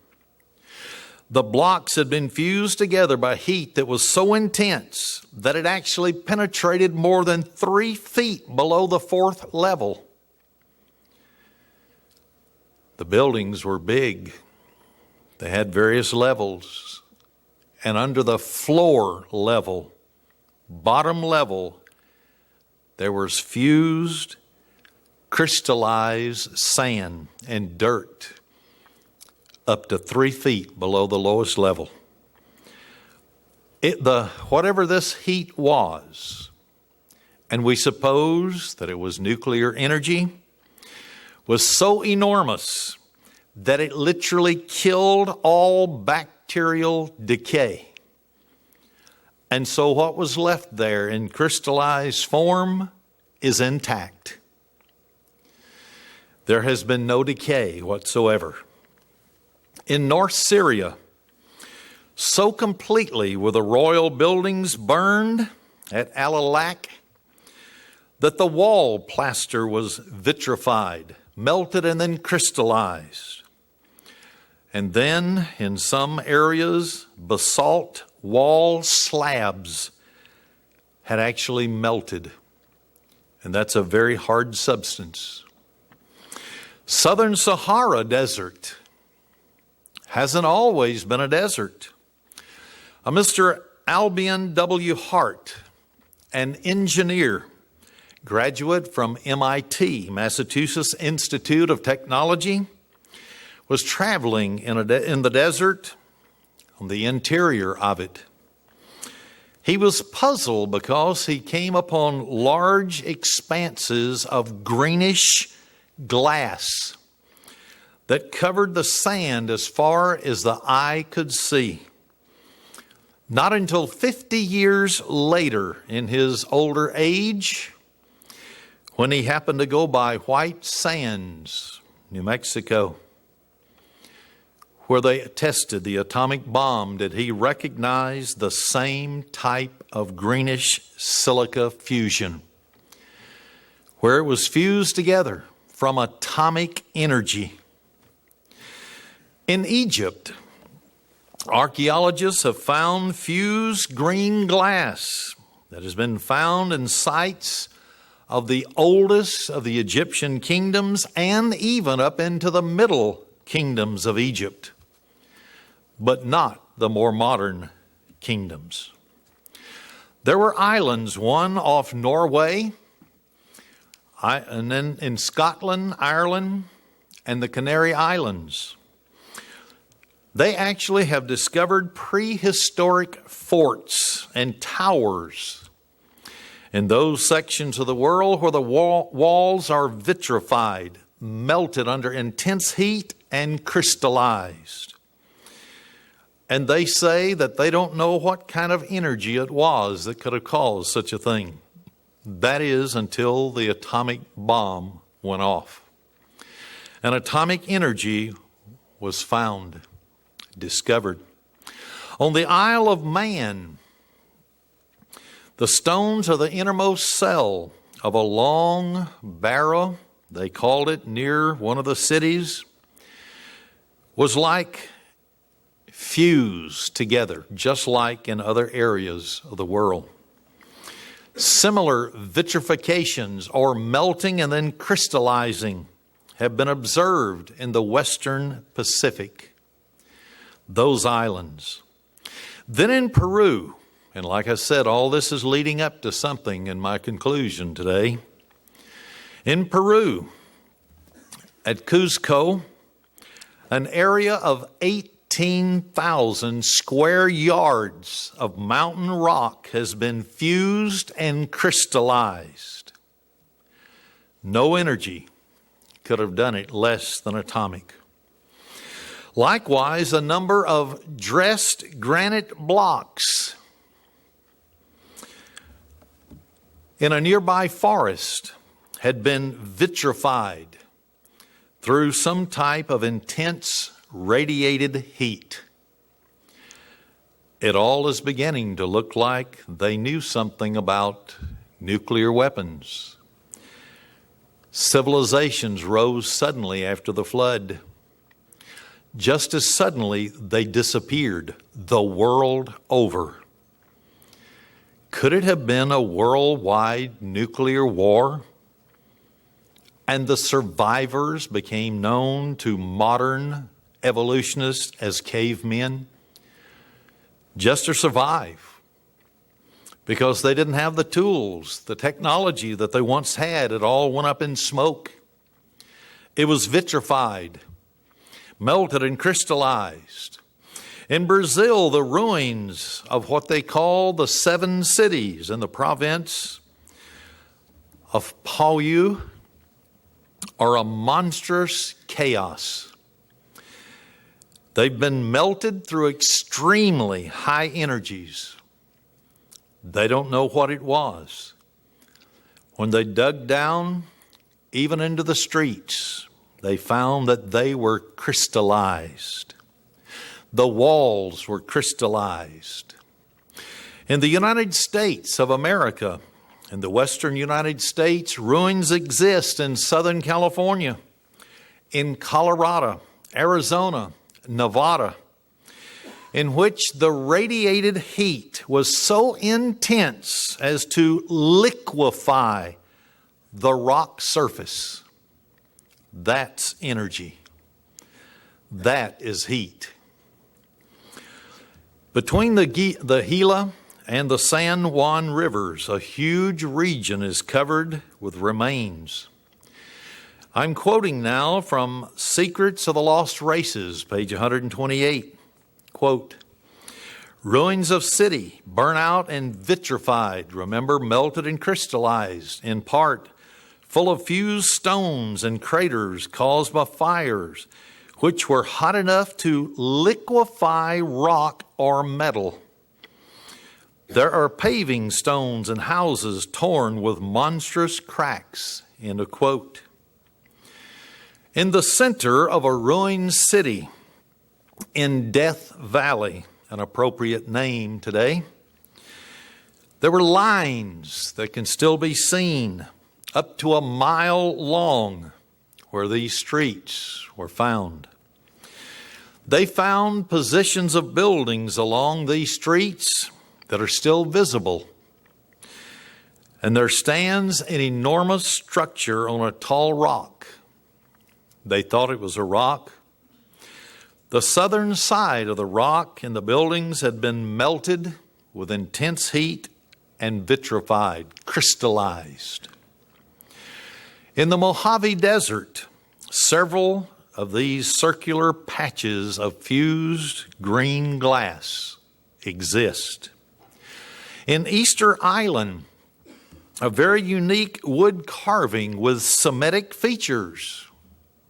The blocks had been fused together by heat that was so intense that it actually penetrated more than 3 feet below the 4th level. The buildings were big. They had various levels. And under the floor level, bottom level, there was fused, crystallized sand and dirt up to 3 feet below the lowest level. Whatever this heat was, and we suppose that it was nuclear energy, was so enormous that it literally killed all bacterial decay. And so what was left there in crystallized form is intact. There has been no decay whatsoever. In North Syria, so completely were the royal buildings burned at Al-Alaq that the wall plaster was vitrified, melted, and then crystallized. And then, in some areas, basalt wall slabs had actually melted. And that's a very hard substance. Southern Sahara Desert hasn't always been a desert. Mr. Albion W. Hart, an engineer, graduate from MIT, Massachusetts Institute of Technology, was traveling in the desert, on the interior of it. He was puzzled because he came upon large expanses of greenish glass that covered the sand as far as the eye could see. Not until 50 years later, in his older age, when he happened to go by White Sands, New Mexico, where they tested the atomic bomb, did he recognize the same type of greenish silica fusion, where it was fused together from atomic energy. In Egypt, archaeologists have found fused green glass that has been found in sites of the oldest of the Egyptian kingdoms and even up into the middle kingdoms of Egypt, but not the more modern kingdoms. There were islands, one off Norway, and then in Scotland, Ireland, and the Canary Islands. They actually have discovered prehistoric forts and towers in those sections of the world where the walls are vitrified, melted under intense heat, and crystallized. And they say that they don't know what kind of energy it was that could have caused such a thing. That is, until the atomic bomb went off. And atomic energy was found, discovered. On the Isle of Man, the stones of the innermost cell of a long barrow, they called it, near one of the cities, was like fused together, just like in other areas of the world. Similar vitrifications or melting and then crystallizing have been observed in the Western Pacific, those islands. Then in Peru, and like I said, all this is leading up to something in my conclusion today. In Peru, at Cuzco, an area of 18,000 square yards of mountain rock has been fused and crystallized. No energy could have done it less than atomic. Likewise, a number of dressed granite blocks in a nearby forest had been vitrified through some type of intense radiated heat. It all is beginning to look like they knew something about nuclear weapons. Civilizations rose suddenly after the flood. Just as suddenly they disappeared the world over. Could it have been a worldwide nuclear war? And the survivors became known to modern evolutionists as cavemen? Just to survive. Because they didn't have the tools, the technology that they once had. It all went up in smoke. It was vitrified. melted and crystallized. In Brazil, the ruins of what they call the seven cities in the province of Pauiú are a monstrous chaos. They've been melted through extremely high energies. They don't know what it was. When they dug down, even into the streets, they found that they were crystallized. The walls were crystallized. In the United States of America, in the western United States, ruins exist in Southern California, in Colorado, Arizona, Nevada, in which the radiated heat was so intense as to liquefy the rock surface. That's energy. That is heat. Between the Gila and the San Juan rivers, a huge region is covered with remains. I'm quoting now from Secrets of the Lost Races, page 128. Quote, ruins of city, burnt out and vitrified, remember, melted and crystallized, in part, full of fused stones and craters caused by fires, which were hot enough to liquefy rock or metal. There are paving stones and houses torn with monstrous cracks, end of quote. In the center of a ruined city in Death Valley, an appropriate name today, there were lines that can still be seen up to a mile long where these streets were found. They found positions of buildings along these streets that are still visible. And there stands an enormous structure on a tall rock. They thought it was a rock. The southern side of the rock and the buildings had been melted with intense heat and vitrified, crystallized. In the Mojave Desert, several of these circular patches of fused green glass exist. In Easter Island, a very unique wood carving with Semitic features,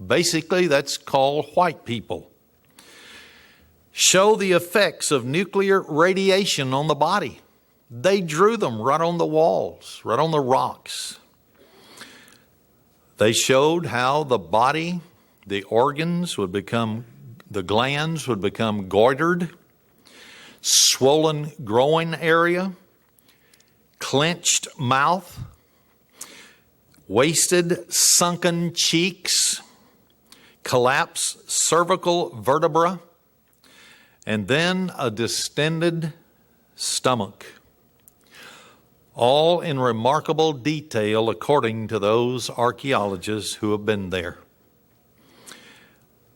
basically that's called white people, show the effects of nuclear radiation on the body. They drew them right on the walls, right on the rocks. They showed how the body, the organs would become, the glands would become goitered, swollen groin area, clenched mouth, wasted sunken cheeks, collapsed cervical vertebra, and then a distended stomach. All in remarkable detail according to those archaeologists who have been there.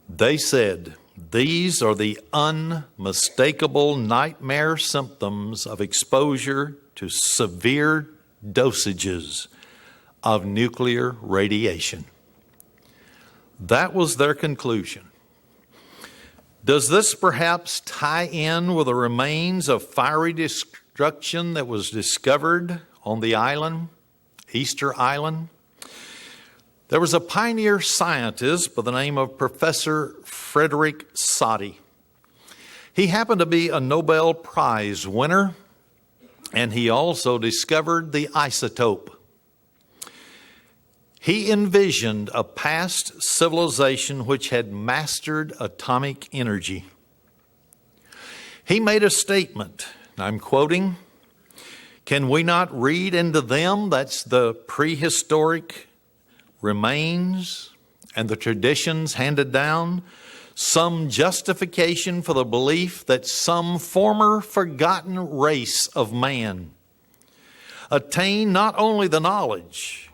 They said, these are the unmistakable nightmare symptoms of exposure to severe dosages of nuclear radiation. That was their conclusion. Does this perhaps tie in with the remains of fiery destruction that was discovered on the island, Easter Island? There was a pioneer scientist by the name of Professor Frederick Soddy. He happened to be a Nobel Prize winner, and he also discovered the isotope. He envisioned a past civilization which had mastered atomic energy. He made a statement, I'm quoting, "Can we not read into them," that's the prehistoric remains and the traditions handed down, "some justification for the belief that some former forgotten race of man attained not only the knowledge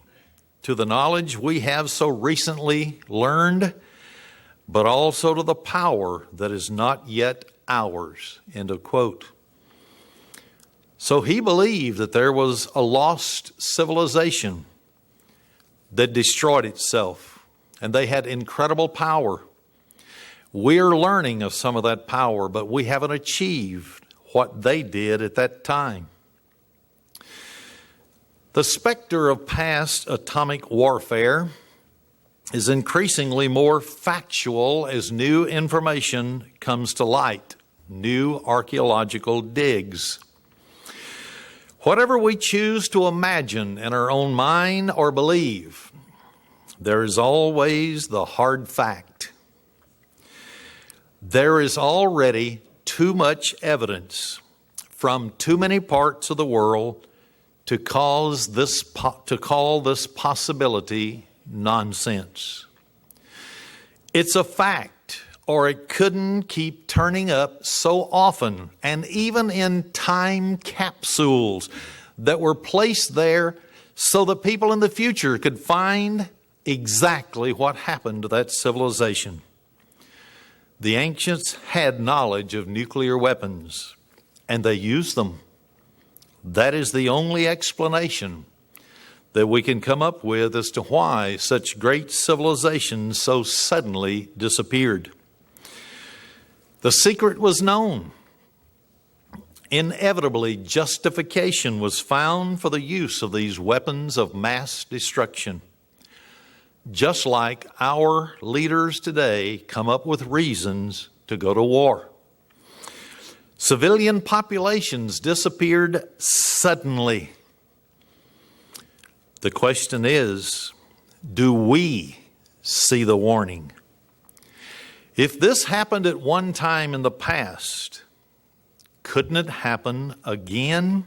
we have so recently learned, but also to the power that is not yet ours," end of quote. So he believed that there was a lost civilization that destroyed itself, and they had incredible power. We're learning of some of that power, but we haven't achieved what they did at that time. The specter of past atomic warfare is increasingly more factual as new information comes to light, new archaeological digs. Whatever we choose to imagine in our own mind or believe, there is always the hard fact. There is already too much evidence from too many parts of the world to call this possibility nonsense. It's a fact, or it couldn't keep turning up so often, and even in time capsules that were placed there so that people in the future could find exactly what happened to that civilization. The ancients had knowledge of nuclear weapons, and they used them. That is the only explanation that we can come up with as to why such great civilizations so suddenly disappeared. The secret was known. Inevitably, justification was found for the use of these weapons of mass destruction. Just like our leaders today come up with reasons to go to war. Civilian populations disappeared suddenly. The question is, do we see the warning? If this happened at one time in the past, couldn't it happen again?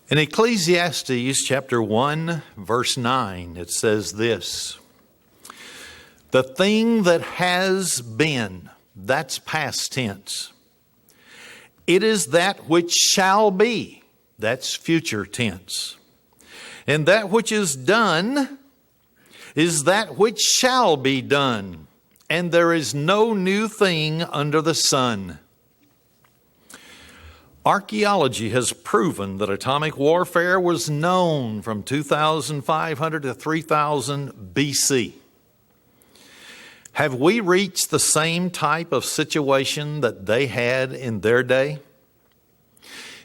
In Ecclesiastes chapter 1, verse 9, it says this: the thing that has been, that's past tense. It is that which shall be, that's future tense. And that which is done is that which shall be done. And there is no new thing under the sun. Archaeology has proven that atomic warfare was known from 2500 to 3000 BC. Have we reached the same type of situation that they had in their day?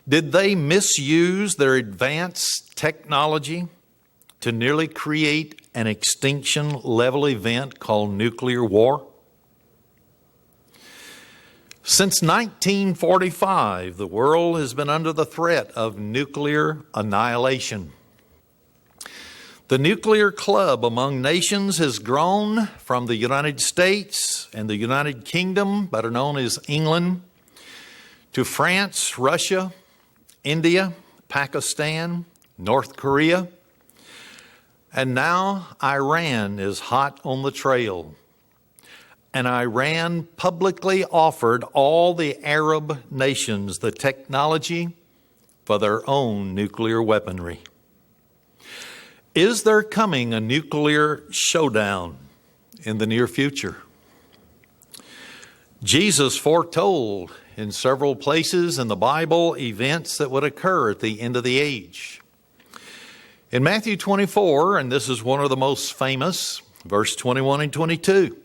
Did they misuse their advanced technology to nearly create an extinction level event called nuclear war? Since 1945, the world has been under the threat of nuclear annihilation. The nuclear club among nations has grown from the United States and the United Kingdom, better known as England, to France, Russia, India, Pakistan, North Korea, and now Iran is hot on the trail. And Iran publicly offered all the Arab nations the technology for their own nuclear weaponry. Is there coming a nuclear showdown in the near future? Jesus foretold in several places in the Bible events that would occur at the end of the age. In Matthew 24, and this is one of the most famous, verse 21 and 22,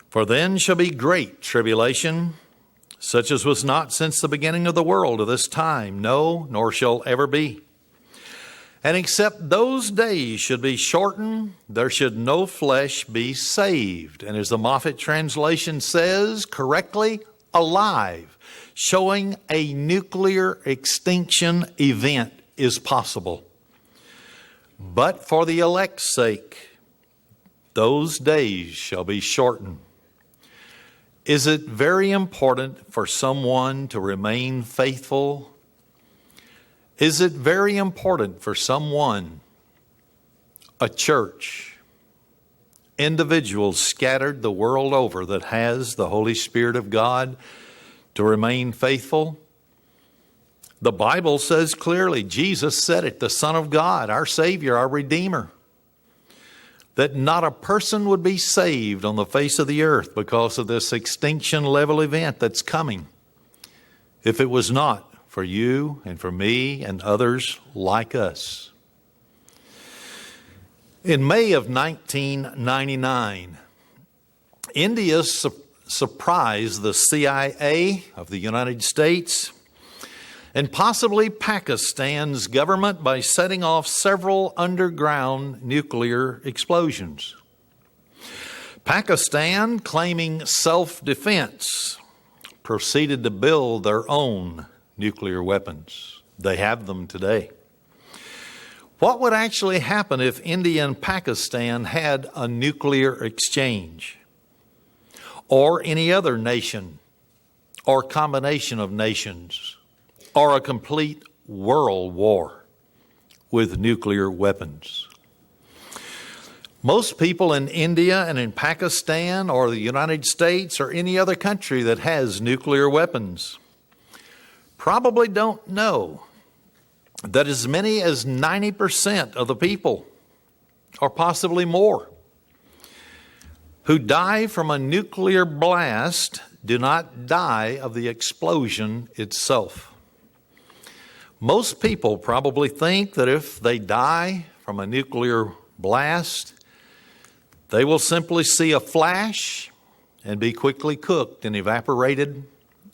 for then shall be great tribulation, such as was not since the beginning of the world to this time, no, nor shall ever be. And except those days should be shortened, there should no flesh be saved. And as the Moffat translation says correctly, alive, showing a nuclear extinction event is possible. But for the elect's sake, those days shall be shortened. Is it very important for someone to remain faithful? Is it very important for someone, a church, individuals scattered the world over that has the Holy Spirit of God to remain faithful? The Bible says clearly, Jesus said it, the Son of God, our Savior, our Redeemer, that not a person would be saved on the face of the earth because of this extinction level event that's coming, if it was not for you and for me and others like us. In May of 1999, India surprised the CIA of the United States and possibly Pakistan's government by setting off several underground nuclear explosions. Pakistan, claiming self-defense, proceeded to build their own nuclear weapons. They have them today. What would actually happen if India and Pakistan had a nuclear exchange, or any other nation, or combination of nations, or a complete world war with nuclear weapons? Most people in India and in Pakistan or the United States or any other country that has nuclear weapons probably don't know that as many as 90% of the people, or possibly more, who die from a nuclear blast do not die of the explosion itself. Most people probably think that if they die from a nuclear blast, they will simply see a flash and be quickly cooked and evaporated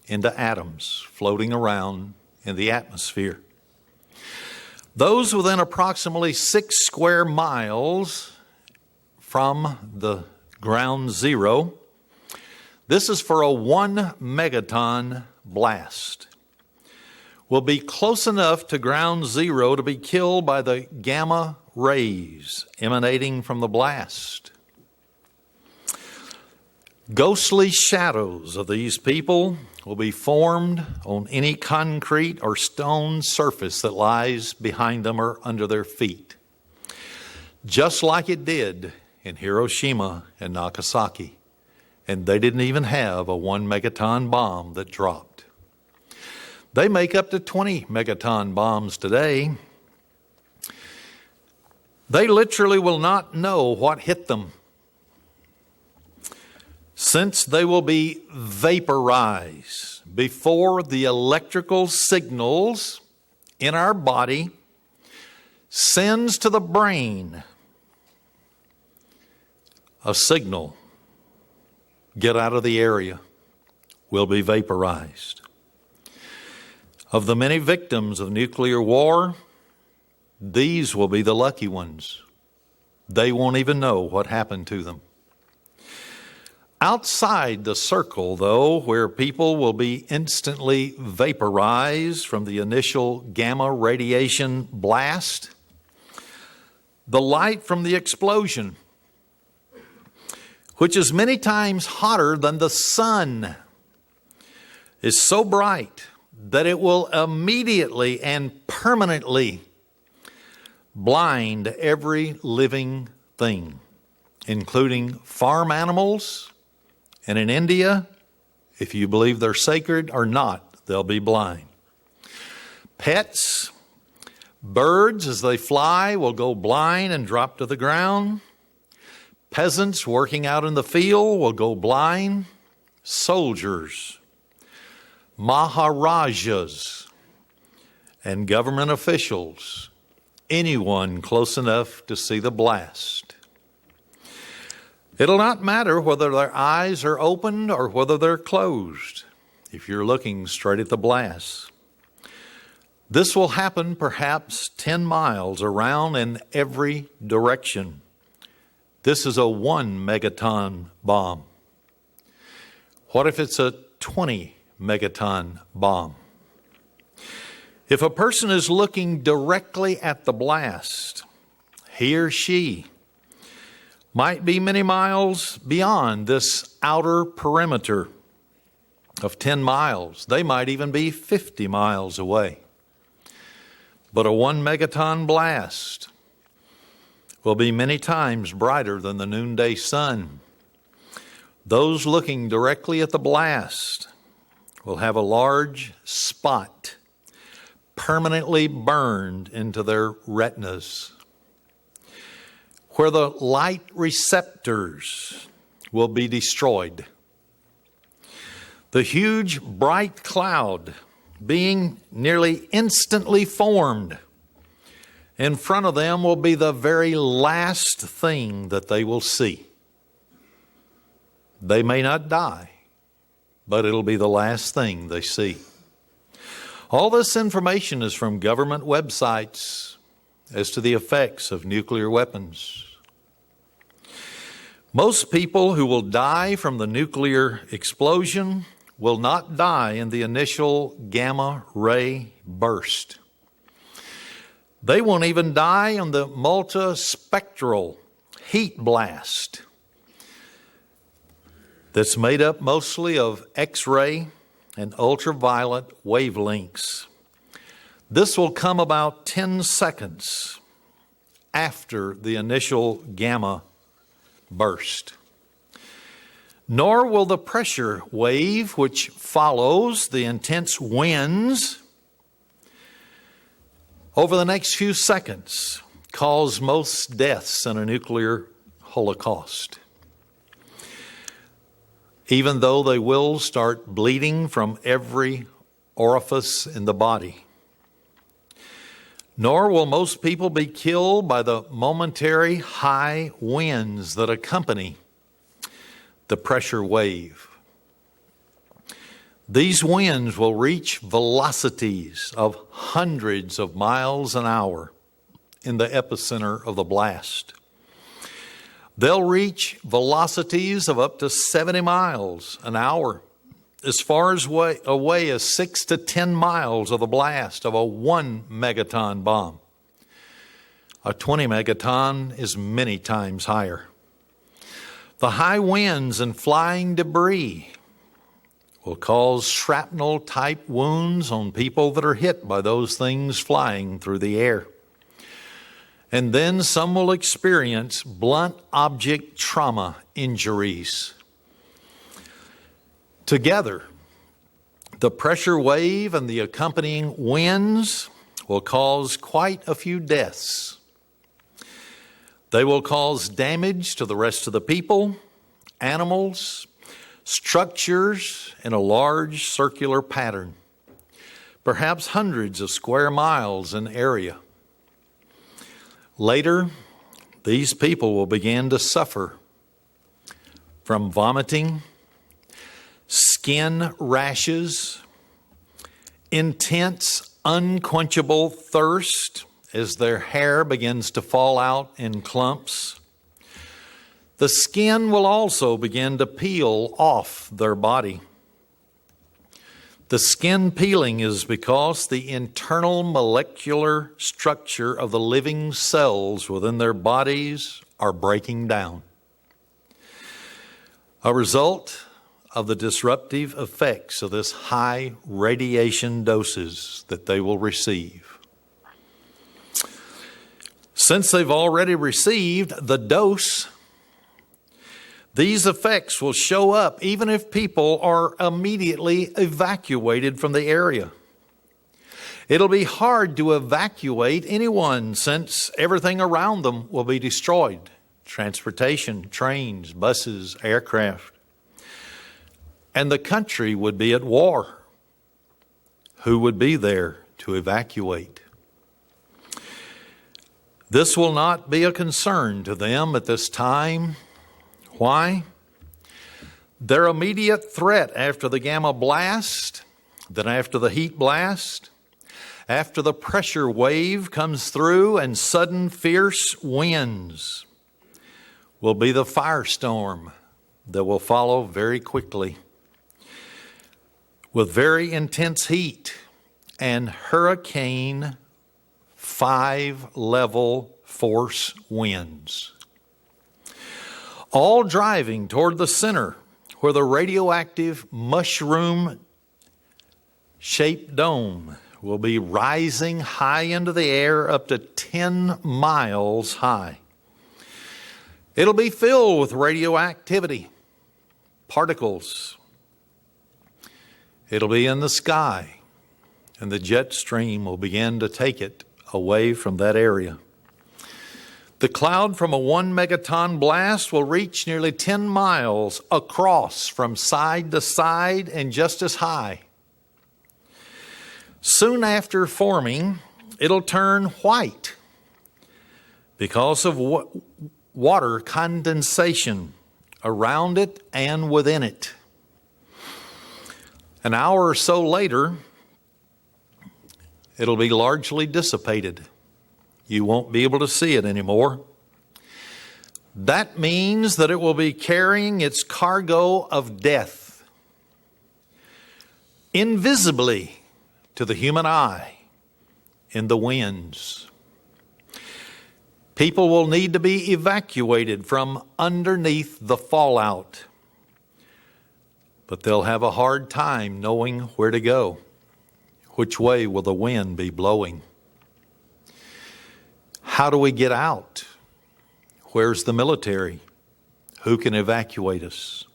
into atoms floating around in the atmosphere. Those within approximately 6 square miles from the ground zero, this is for a 1 megaton blast, will be close enough to ground zero to be killed by the gamma rays emanating from the blast. Ghostly shadows of these people will be formed on any concrete or stone surface that lies behind them or under their feet, just like it did in Hiroshima and Nagasaki. And they didn't even have a 1 megaton bomb that dropped. They make up to 20 megaton bombs today. They literally will not know what hit them, since they will be vaporized before the electrical signals in our body sends to the brain a signal, get out of the area, will be vaporized. Of the many victims of nuclear war, these will be the lucky ones. They won't even know what happened to them. Outside the circle, though, where people will be instantly vaporized from the initial gamma radiation blast, the light from the explosion, which is many times hotter than the sun, is so bright that it will immediately and permanently blind every living thing, including farm animals. And in India, if you believe they're sacred or not, they'll be blind. Pets, birds as they fly will go blind and drop to the ground. Peasants working out in the field will go blind. Soldiers, maharajas, and government officials, anyone close enough to see the blast. It'll not matter whether their eyes are opened or whether they're closed if you're looking straight at the blast. This will happen perhaps 10 miles around in every direction. This is a 1 megaton bomb. What if it's a 20 megaton bomb? If a person is looking directly at the blast, he or she might be many miles beyond this outer perimeter of 10 miles. They might even be 50 miles away. But a 1 megaton blast will be many times brighter than the noonday sun. Those looking directly at the blast will have a large spot permanently burned into their retinas, where the light receptors will be destroyed. The huge bright cloud being nearly instantly formed In front of them will be the very last thing that they will see. They may not die, but it'll be the last thing they see. All this information is from government websites as to the effects of nuclear weapons. Most people who will die from the nuclear explosion will not die in the initial gamma ray burst. They won't even die in the multispectral heat blast that's made up mostly of X-ray and ultraviolet wavelengths. This will come about 10 seconds after the initial gamma burst. Nor will the pressure wave, which follows the intense winds over the next few seconds, cause most deaths in a nuclear holocaust. Even though they will start bleeding from every orifice in the body. Nor will most people be killed by the momentary high winds that accompany the pressure wave. These winds will reach velocities of hundreds of miles an hour in the epicenter of the blast. They'll reach velocities of up to 70 miles an hour, as far away as 6 to 10 miles of the blast of a 1 megaton bomb. A 20 megaton is many times higher. The high winds and flying debris will cause shrapnel-type wounds on people that are hit by those things flying through the air. And then some will experience blunt object trauma injuries. Together, the pressure wave and the accompanying winds will cause quite a few deaths. They will cause damage to the rest of the people, animals, structures in a large circular pattern, perhaps hundreds of square miles in area. Later, these people will begin to suffer from vomiting, skin rashes, intense, unquenchable thirst as their hair begins to fall out in clumps. The skin will also begin to peel off their body. The skin peeling is because the internal molecular structure of the living cells within their bodies are breaking down. A result of the disruptive effects of this high radiation doses that they will receive. Since they've already received the dose, these effects will show up even if people are immediately evacuated from the area. It'll be hard to evacuate anyone since everything around them will be destroyed. Transportation, trains, buses, aircraft. And the country would be at war. Who would be there to evacuate? This will not be a concern to them at this time. Why? Their immediate threat after the gamma blast, then after the heat blast, after the pressure wave comes through and sudden fierce winds will be the firestorm that will follow very quickly with very intense heat and hurricane 5-level force winds, all driving toward the center where the radioactive mushroom-shaped dome will be rising high into the air up to 10 miles high. It'll be filled with radioactivity, particles. It'll be in the sky, and the jet stream will begin to take it away from that area. The cloud from a 1 megaton blast will reach nearly 10 miles across from side to side and just as high. Soon after forming, it'll turn white because of water condensation around it and within it. An hour or so later, it'll be largely dissipated. You won't be able to see it anymore. That means that it will be carrying its cargo of death invisibly to the human eye in the winds. People will need to be evacuated from underneath the fallout, but they'll have a hard time knowing where to go. Which way will the wind be blowing? How do we get out? Where's the military? Who can evacuate us?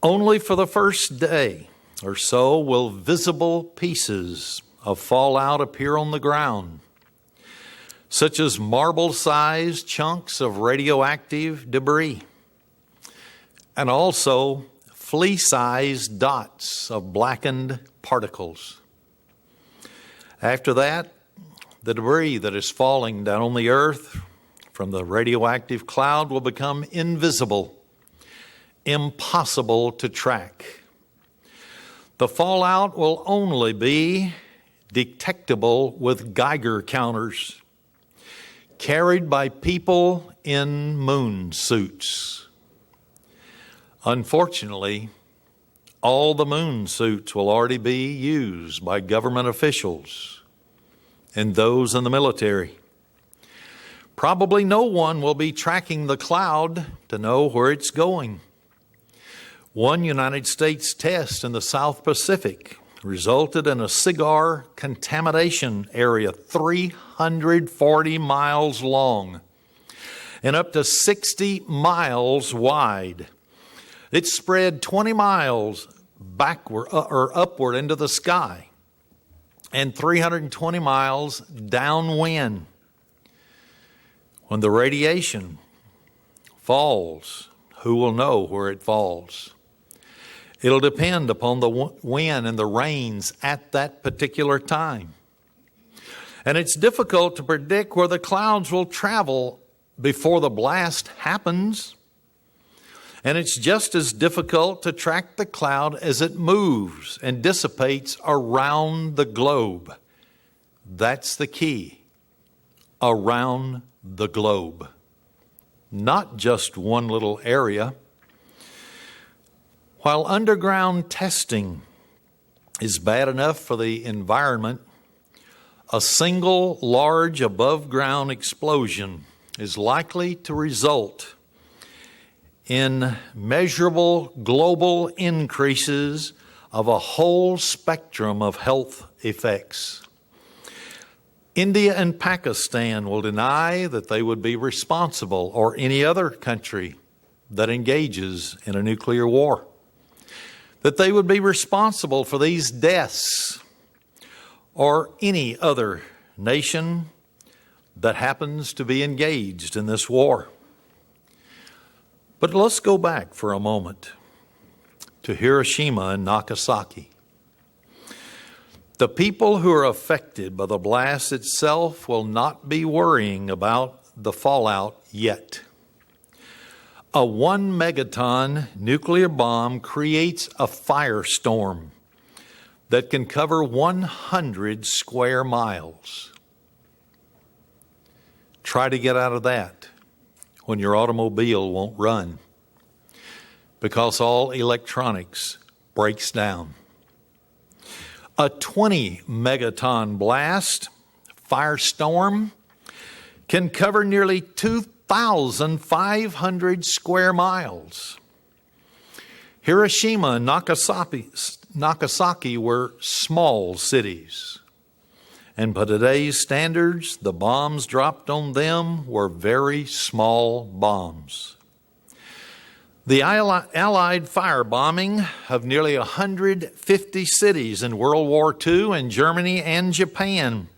Only for the first day or so will visible pieces of fallout appear on the ground, such as marble-sized chunks of radioactive debris, and also flea-sized dots of blackened particles. After that, the debris that is falling down on the earth from the radioactive cloud will become invisible, impossible to track. The fallout will only be detectable with Geiger counters carried by people in moon suits. Unfortunately, all the moon suits will already be used by government officials and those in the military. Probably no one will be tracking the cloud to know where it's going. One United States test in the South Pacific resulted in a cigar contamination area 340 miles long and up to 60 miles wide. It spread 20 miles backward or upward into the sky and 320 miles downwind. When the radiation falls, who will know where it falls? It'll depend upon the wind and the rains at that particular time. And it's difficult to predict where the clouds will travel before the blast happens. And it's just as difficult to track the cloud as it moves and dissipates around the globe. That's the key. Around the globe. Not just one little area. While underground testing is bad enough for the environment, a single large above-ground explosion is likely to result in measurable global increases of a whole spectrum of health effects. India and Pakistan will deny that they would be responsible, or any other country that engages in a nuclear war, that they would be responsible for these deaths, or any other nation that happens to be engaged in this war. But let's go back for a moment to Hiroshima and Nagasaki. The people who are affected by the blast itself will not be worrying about the fallout yet. A 1 megaton nuclear bomb creates a firestorm that can cover 100 square miles. Try to get out of that when your automobile won't run because all electronics breaks down. A 20 megaton blast, firestorm, can cover nearly 2,500 square miles. Hiroshima and Nagasaki were small cities. And by today's standards, the bombs dropped on them were very small bombs. The Allied firebombing of nearly 150 cities in World War II in Germany and Japan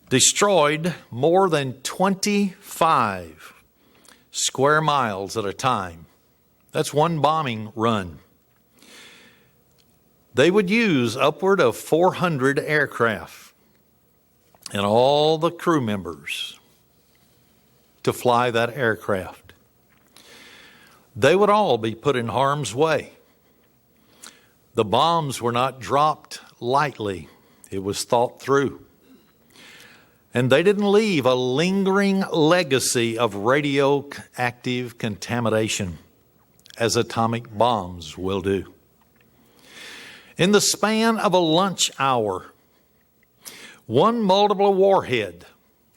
destroyed more than 25 square miles at a time. That's one bombing run. They would use upward of 400 aircraft and all the crew members to fly that aircraft. They would all be put in harm's way. The bombs were not dropped lightly. It was thought through. And they didn't leave a lingering legacy of radioactive contamination, as atomic bombs will do. In the span of a lunch hour, one multiple warhead,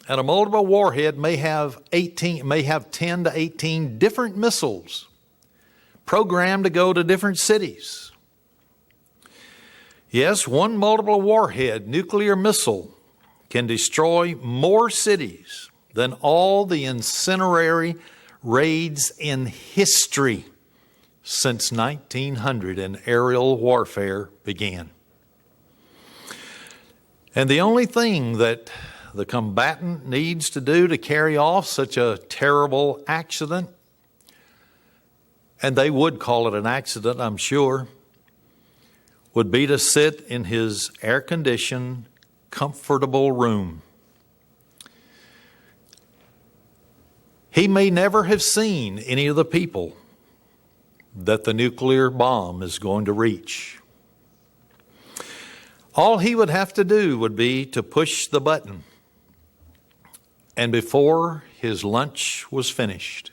and a multiple warhead may have 10 to 18 different missiles programmed to go to different cities. Yes, one multiple warhead nuclear missile can destroy more cities than all the incendiary raids in history since 1900 and aerial warfare began. And the only thing that the combatant needs to do to carry off such a terrible accident, and they would call it an accident, I'm sure, would be to sit in his air-conditioned, comfortable room. He may never have seen any of the people that the nuclear bomb is going to reach. All he would have to do would be to push the button, and before his lunch was finished,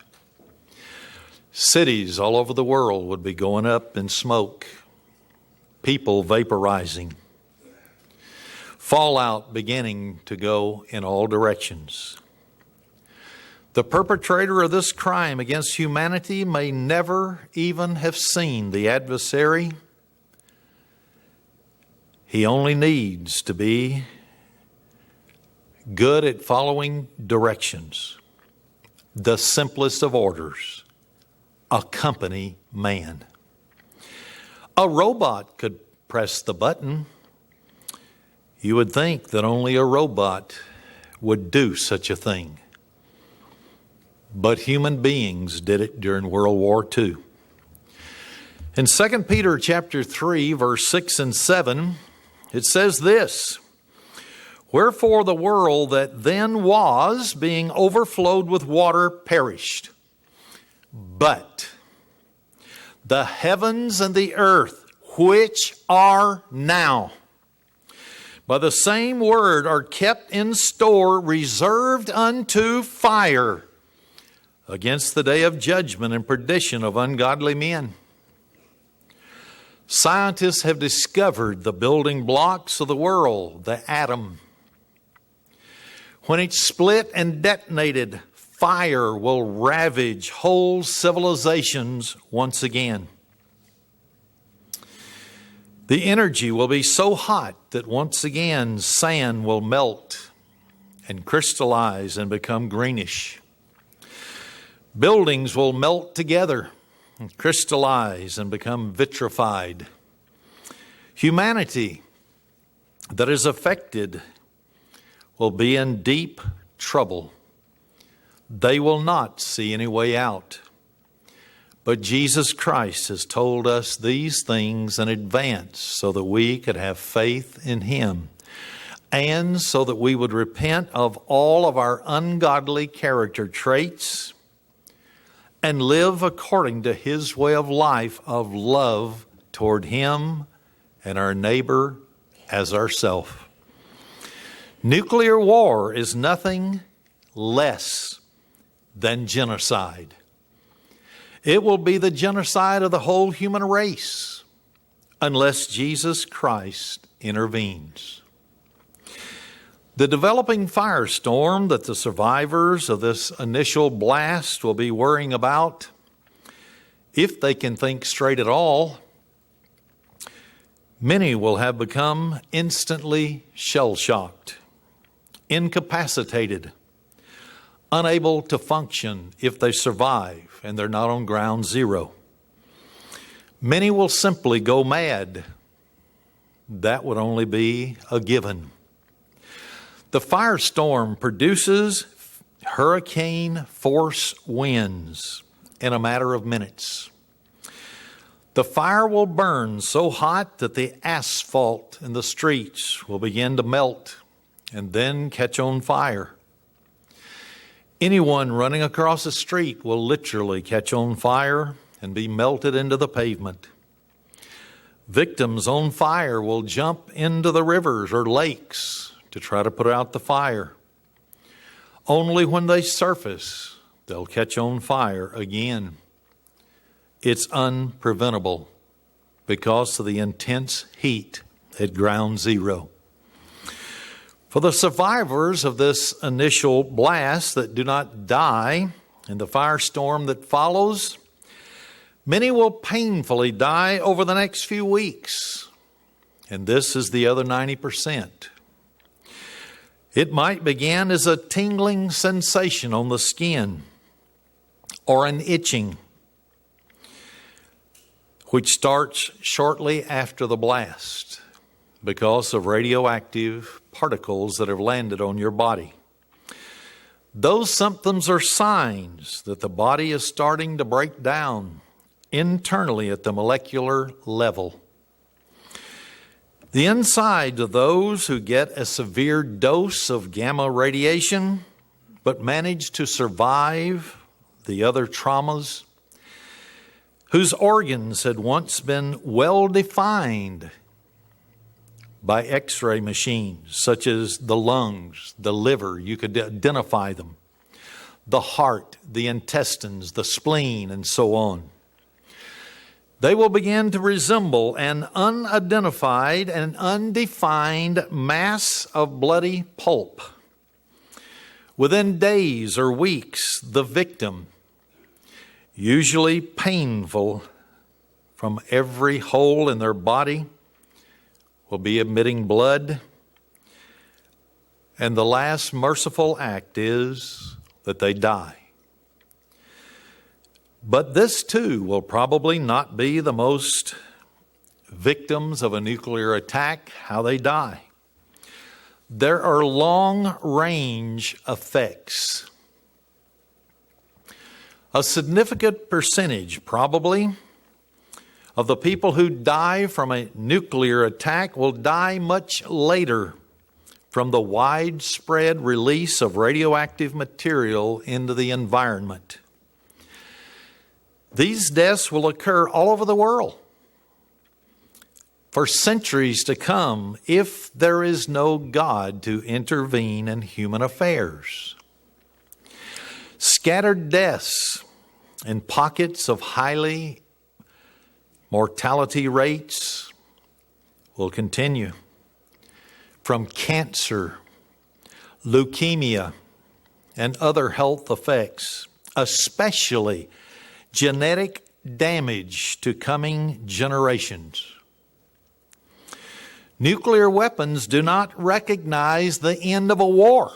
cities all over the world would be going up in smoke, people vaporizing, fallout beginning to go in all directions. The perpetrator of this crime against humanity may never even have seen the adversary. He only needs to be good at following directions, the simplest of orders: accompany man. A robot could press the button. You would think that only a robot would do such a thing. But human beings did it during World War II. In 2 Peter chapter 3, verse 6 and 7, it says this: "Wherefore the world that then was, being overflowed with water, perished. But the heavens and the earth, which are now, by the same word are kept in store, reserved unto fire, against the day of judgment and perdition of ungodly men." Scientists have discovered the building blocks of the world, the atom. When it split and detonated, fire will ravage whole civilizations once again. The energy will be so hot that once again sand will melt and crystallize and become greenish. Buildings will melt together and crystallize and become vitrified. Humanity that is affected will be in deep trouble. They will not see any way out. But Jesus Christ has told us these things in advance so that we could have faith in Him, and so that we would repent of all of our ungodly character traits and live according to His way of life of love toward Him and our neighbor as ourself. Nuclear war is nothing less than genocide. It will be the genocide of the whole human race unless Jesus Christ intervenes. The developing firestorm that the survivors of this initial blast will be worrying about, if they can think straight at all, many will have become instantly shell-shocked, incapacitated, unable to function if they survive and they're not on ground zero. Many will simply go mad. That would only be a given. The firestorm produces hurricane force winds in a matter of minutes. The fire will burn so hot that the asphalt in the streets will begin to melt and then catch on fire. Anyone running across the street will literally catch on fire and be melted into the pavement. Victims on fire will jump into the rivers or lakes to try to put out the fire. Only when they surface, they'll catch on fire again. It's unpreventable because of the intense heat at ground zero. For the survivors of this initial blast that do not die in the firestorm that follows, many will painfully die over the next few weeks. And this is the other 90%. It might begin as a tingling sensation on the skin or an itching, which starts shortly after the blast because of radioactive particles that have landed on your body. Those symptoms are signs that the body is starting to break down internally at the molecular level. The insides of those who get a severe dose of gamma radiation but manage to survive the other traumas, whose organs had once been well defined by X-ray machines, such as the lungs, the liver, you could identify them, the heart, the intestines, the spleen, and so on. They will begin to resemble an unidentified and undefined mass of bloody pulp. Within days or weeks, the victim, usually painful from every hole in their body, will be emitting blood. And the last merciful act is that they die. But this too will probably not be the most victims of a nuclear attack, how they die. There are long-range effects. A significant percentage, probably, of the people who die from a nuclear attack will die much later from the widespread release of radioactive material into the environment. These deaths will occur all over the world for centuries to come if there is no God to intervene in human affairs. Scattered deaths in pockets of highly mortality rates will continue from cancer, leukemia, and other health effects, especially genetic damage to coming generations. Nuclear weapons do not recognize the end of a war,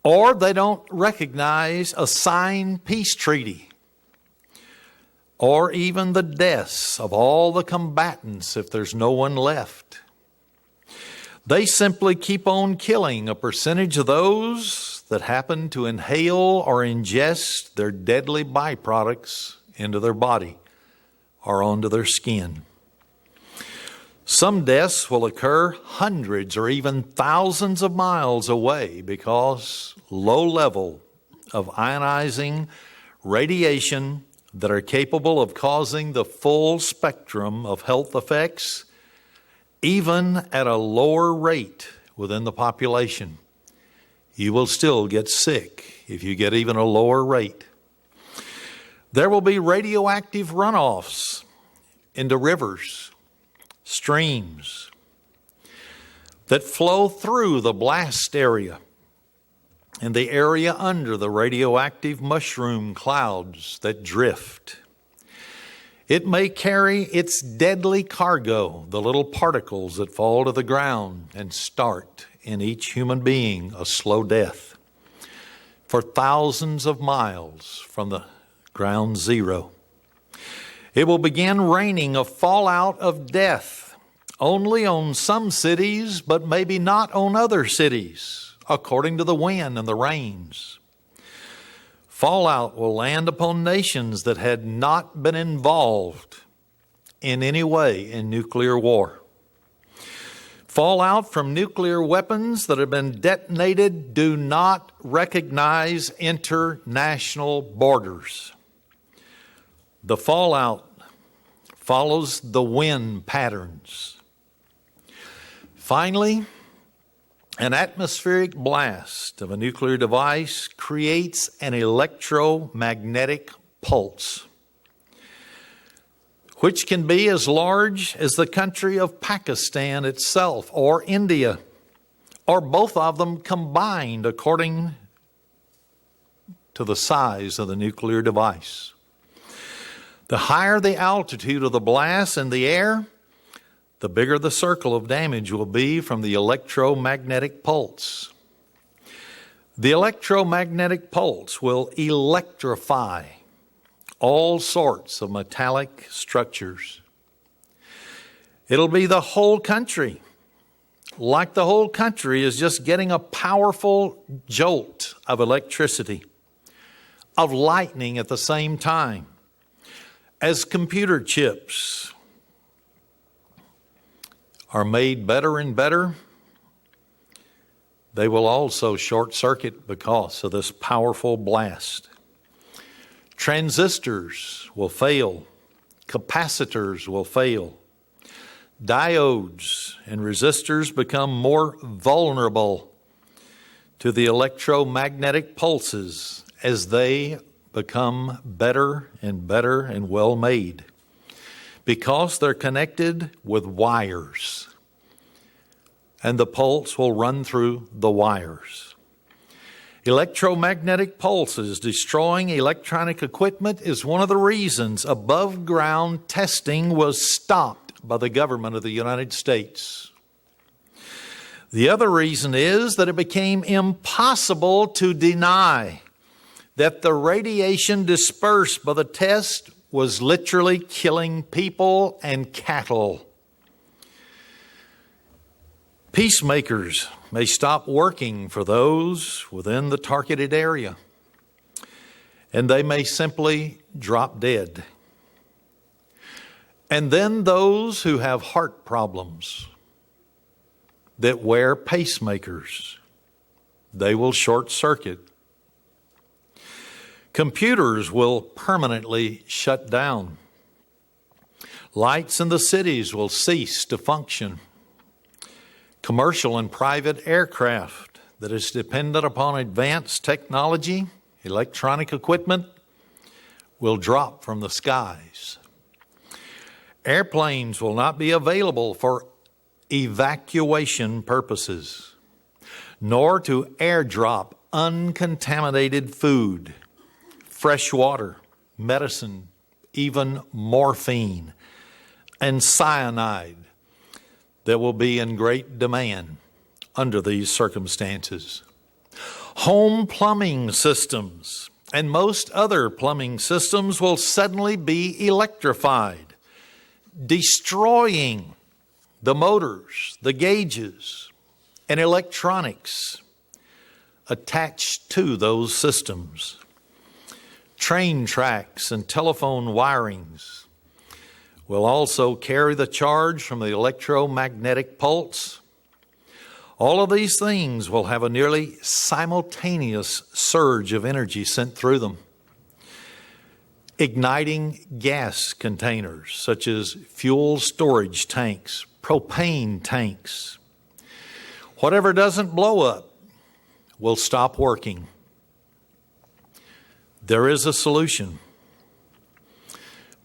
or they don't recognize a signed peace treaty, or even the deaths of all the combatants if there's no one left. They simply keep on killing a percentage of those that happen to inhale or ingest their deadly byproducts into their body or onto their skin. Some deaths will occur hundreds or even thousands of miles away because low level of ionizing radiation that are capable of causing the full spectrum of health effects, even at a lower rate within the population. You will still get sick if you get even a lower rate. There will be radioactive runoffs into rivers, streams that flow through the blast area and the area under the radioactive mushroom clouds that drift. It may carry its deadly cargo, the little particles that fall to the ground and start in each human being a slow death for thousands of miles from the ground zero. It will begin raining a fallout of death only on some cities, but maybe not on other cities, according to the wind and the rains. Fallout will land upon nations that had not been involved in any way in nuclear war. Fallout from nuclear weapons that have been detonated do not recognize international borders. The fallout follows the wind patterns. Finally, an atmospheric blast of a nuclear device creates an electromagnetic pulse, which can be as large as the country of Pakistan itself, or India, or both of them combined according to the size of the nuclear device. The higher the altitude of the blast in the air, the bigger the circle of damage will be from the electromagnetic pulse. The electromagnetic pulse will electrify all sorts of metallic structures. It'll be the whole country, like the whole country is just getting a powerful jolt of electricity, of lightning at the same time. As computer chips are made better and better, they will also short circuit because of this powerful blast. Transistors will fail. Capacitors will fail. Diodes and resistors become more vulnerable to the electromagnetic pulses as they become better and well made, because they're connected with wires, and the pulse will run through the wires. Electromagnetic pulses destroying electronic equipment is one of the reasons above ground testing was stopped by the government of the United States. The other reason is that it became impossible to deny that the radiation dispersed by the test was literally killing people and cattle. Peacemakers may stop working for those within the targeted area, and they may simply drop dead. And then those who have heart problems that wear pacemakers, they will short circuit. Computers will permanently shut down. Lights in the cities will cease to function. Commercial and private aircraft that is dependent upon advanced technology, electronic equipment, will drop from the skies. Airplanes will not be available for evacuation purposes, nor to airdrop uncontaminated food, fresh water, medicine, even morphine and cyanide that will be in great demand under these circumstances. Home plumbing systems and most other plumbing systems will suddenly be electrified, destroying the motors, the gauges, and electronics attached to those systems. Train tracks and telephone wirings will also carry the charge from the electromagnetic pulse. All of these things will have a nearly simultaneous surge of energy sent through them, igniting gas containers such as fuel storage tanks, propane tanks. Whatever doesn't blow up will stop working. There is a solution.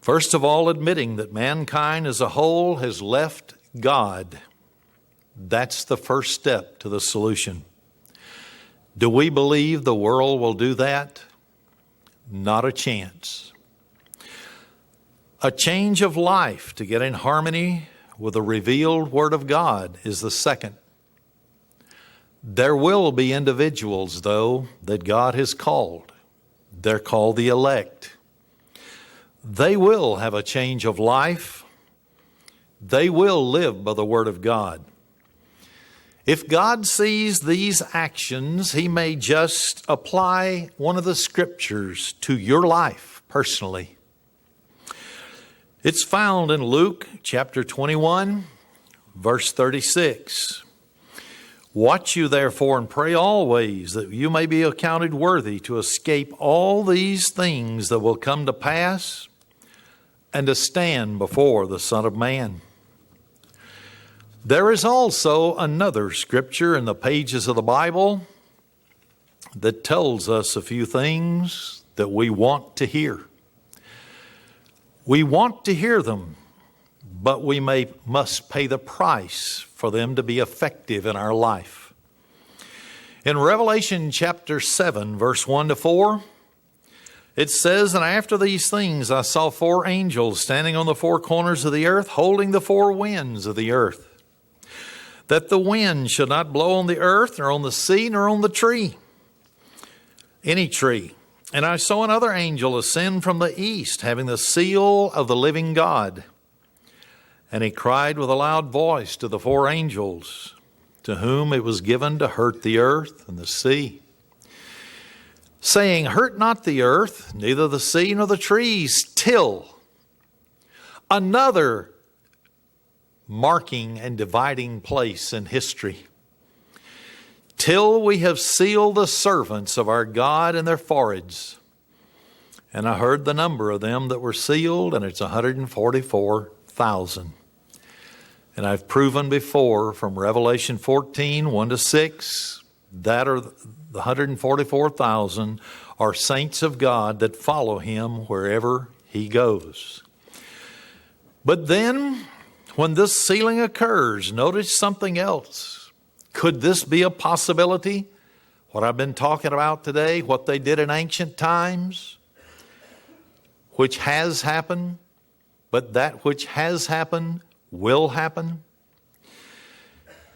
First of all, admitting that mankind as a whole has left God. That's the first step to the solution. Do we believe the world will do that? Not a chance. A change of life to get in harmony with the revealed Word of God is the second. There will be individuals, though, that God has called. They're called the elect. They will have a change of life. They will live by the Word of God. If God sees these actions, He may just apply one of the Scriptures to your life personally. It's found in Luke chapter 21, verse 36. Watch you therefore and pray always, that you may be accounted worthy to escape all these things that will come to pass, and to stand before the Son of Man. There is also another scripture in the pages of the Bible that tells us a few things that we want to hear. We want to hear them, but we must pay the price for them to be effective in our life. In Revelation chapter 7, verse 1 to 4, it says, "And after these things I saw 4 angels standing on the 4 corners of the earth, holding the 4 winds of the earth, that the wind should not blow on the earth, nor on the sea, nor on the tree, any tree. And I saw another angel ascend from the east, having the seal of the living God. And he cried with a loud voice to the 4 angels, to whom it was given to hurt the earth and the sea, saying, Hurt not the earth, neither the sea nor the trees, till another marking and dividing place in history, till we have sealed the servants of our God in their foreheads. And I heard the number of them that were sealed, and it's 144,000. And I've proven before from Revelation 14, 1 to 6, that are the 144,000 are saints of God that follow him wherever he goes. But then, when this sealing occurs, notice something else. Could this be a possibility? What I've been talking about today, what they did in ancient times, which has happened, but that which has happened will happen.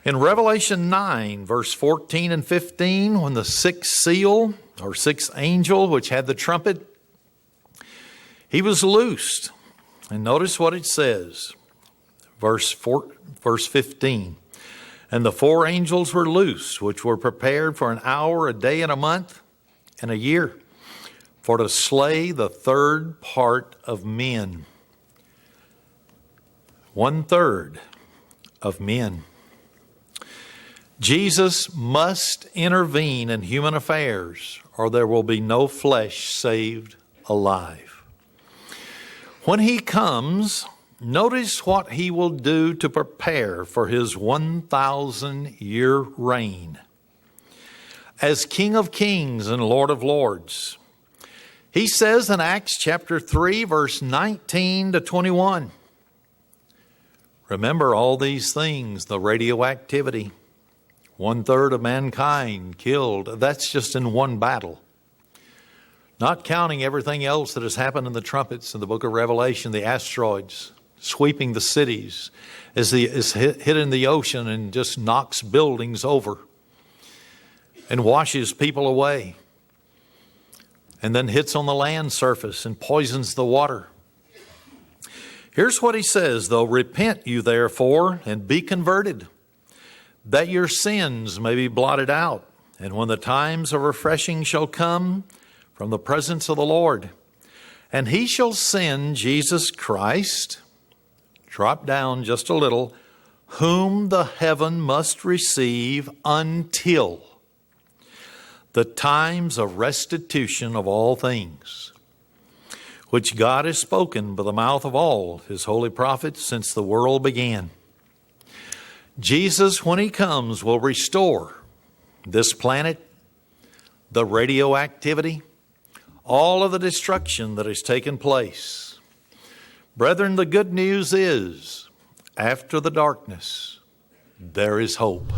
In Revelation 9, verse 14 and 15, when the 6th seal, or 6th angel, which had the trumpet, he was loosed. And notice what it says, verse 15. And the 4 angels were loosed, which were prepared for an hour, a day, and a month, and a year, for to slay the 1/3 part of men. 1/3 of men. Jesus must intervene in human affairs, or there will be no flesh saved alive. When he comes, notice what he will do to prepare for his 1,000-year reign as King of Kings and Lord of Lords. He says in Acts chapter 3, verse 19 to 21, remember all these things, the radioactivity, 1/3 of mankind killed. That's just in one battle. Not counting everything else that has happened in the trumpets in the book of Revelation, the asteroids sweeping the cities as is hit in the ocean and just knocks buildings over and washes people away. And then hits on the land surface and poisons the water. Here's what he says, though, repent you therefore and be converted, that your sins may be blotted out. And when the times of refreshing shall come from the presence of the Lord, and he shall send Jesus Christ, drop down just a little, whom the heaven must receive until the times of restitution of all things, which God has spoken by the mouth of all his holy prophets since the world began. Jesus, when he comes, will restore this planet, the radioactivity, all of the destruction that has taken place. Brethren, the good news is, after the darkness, there is hope.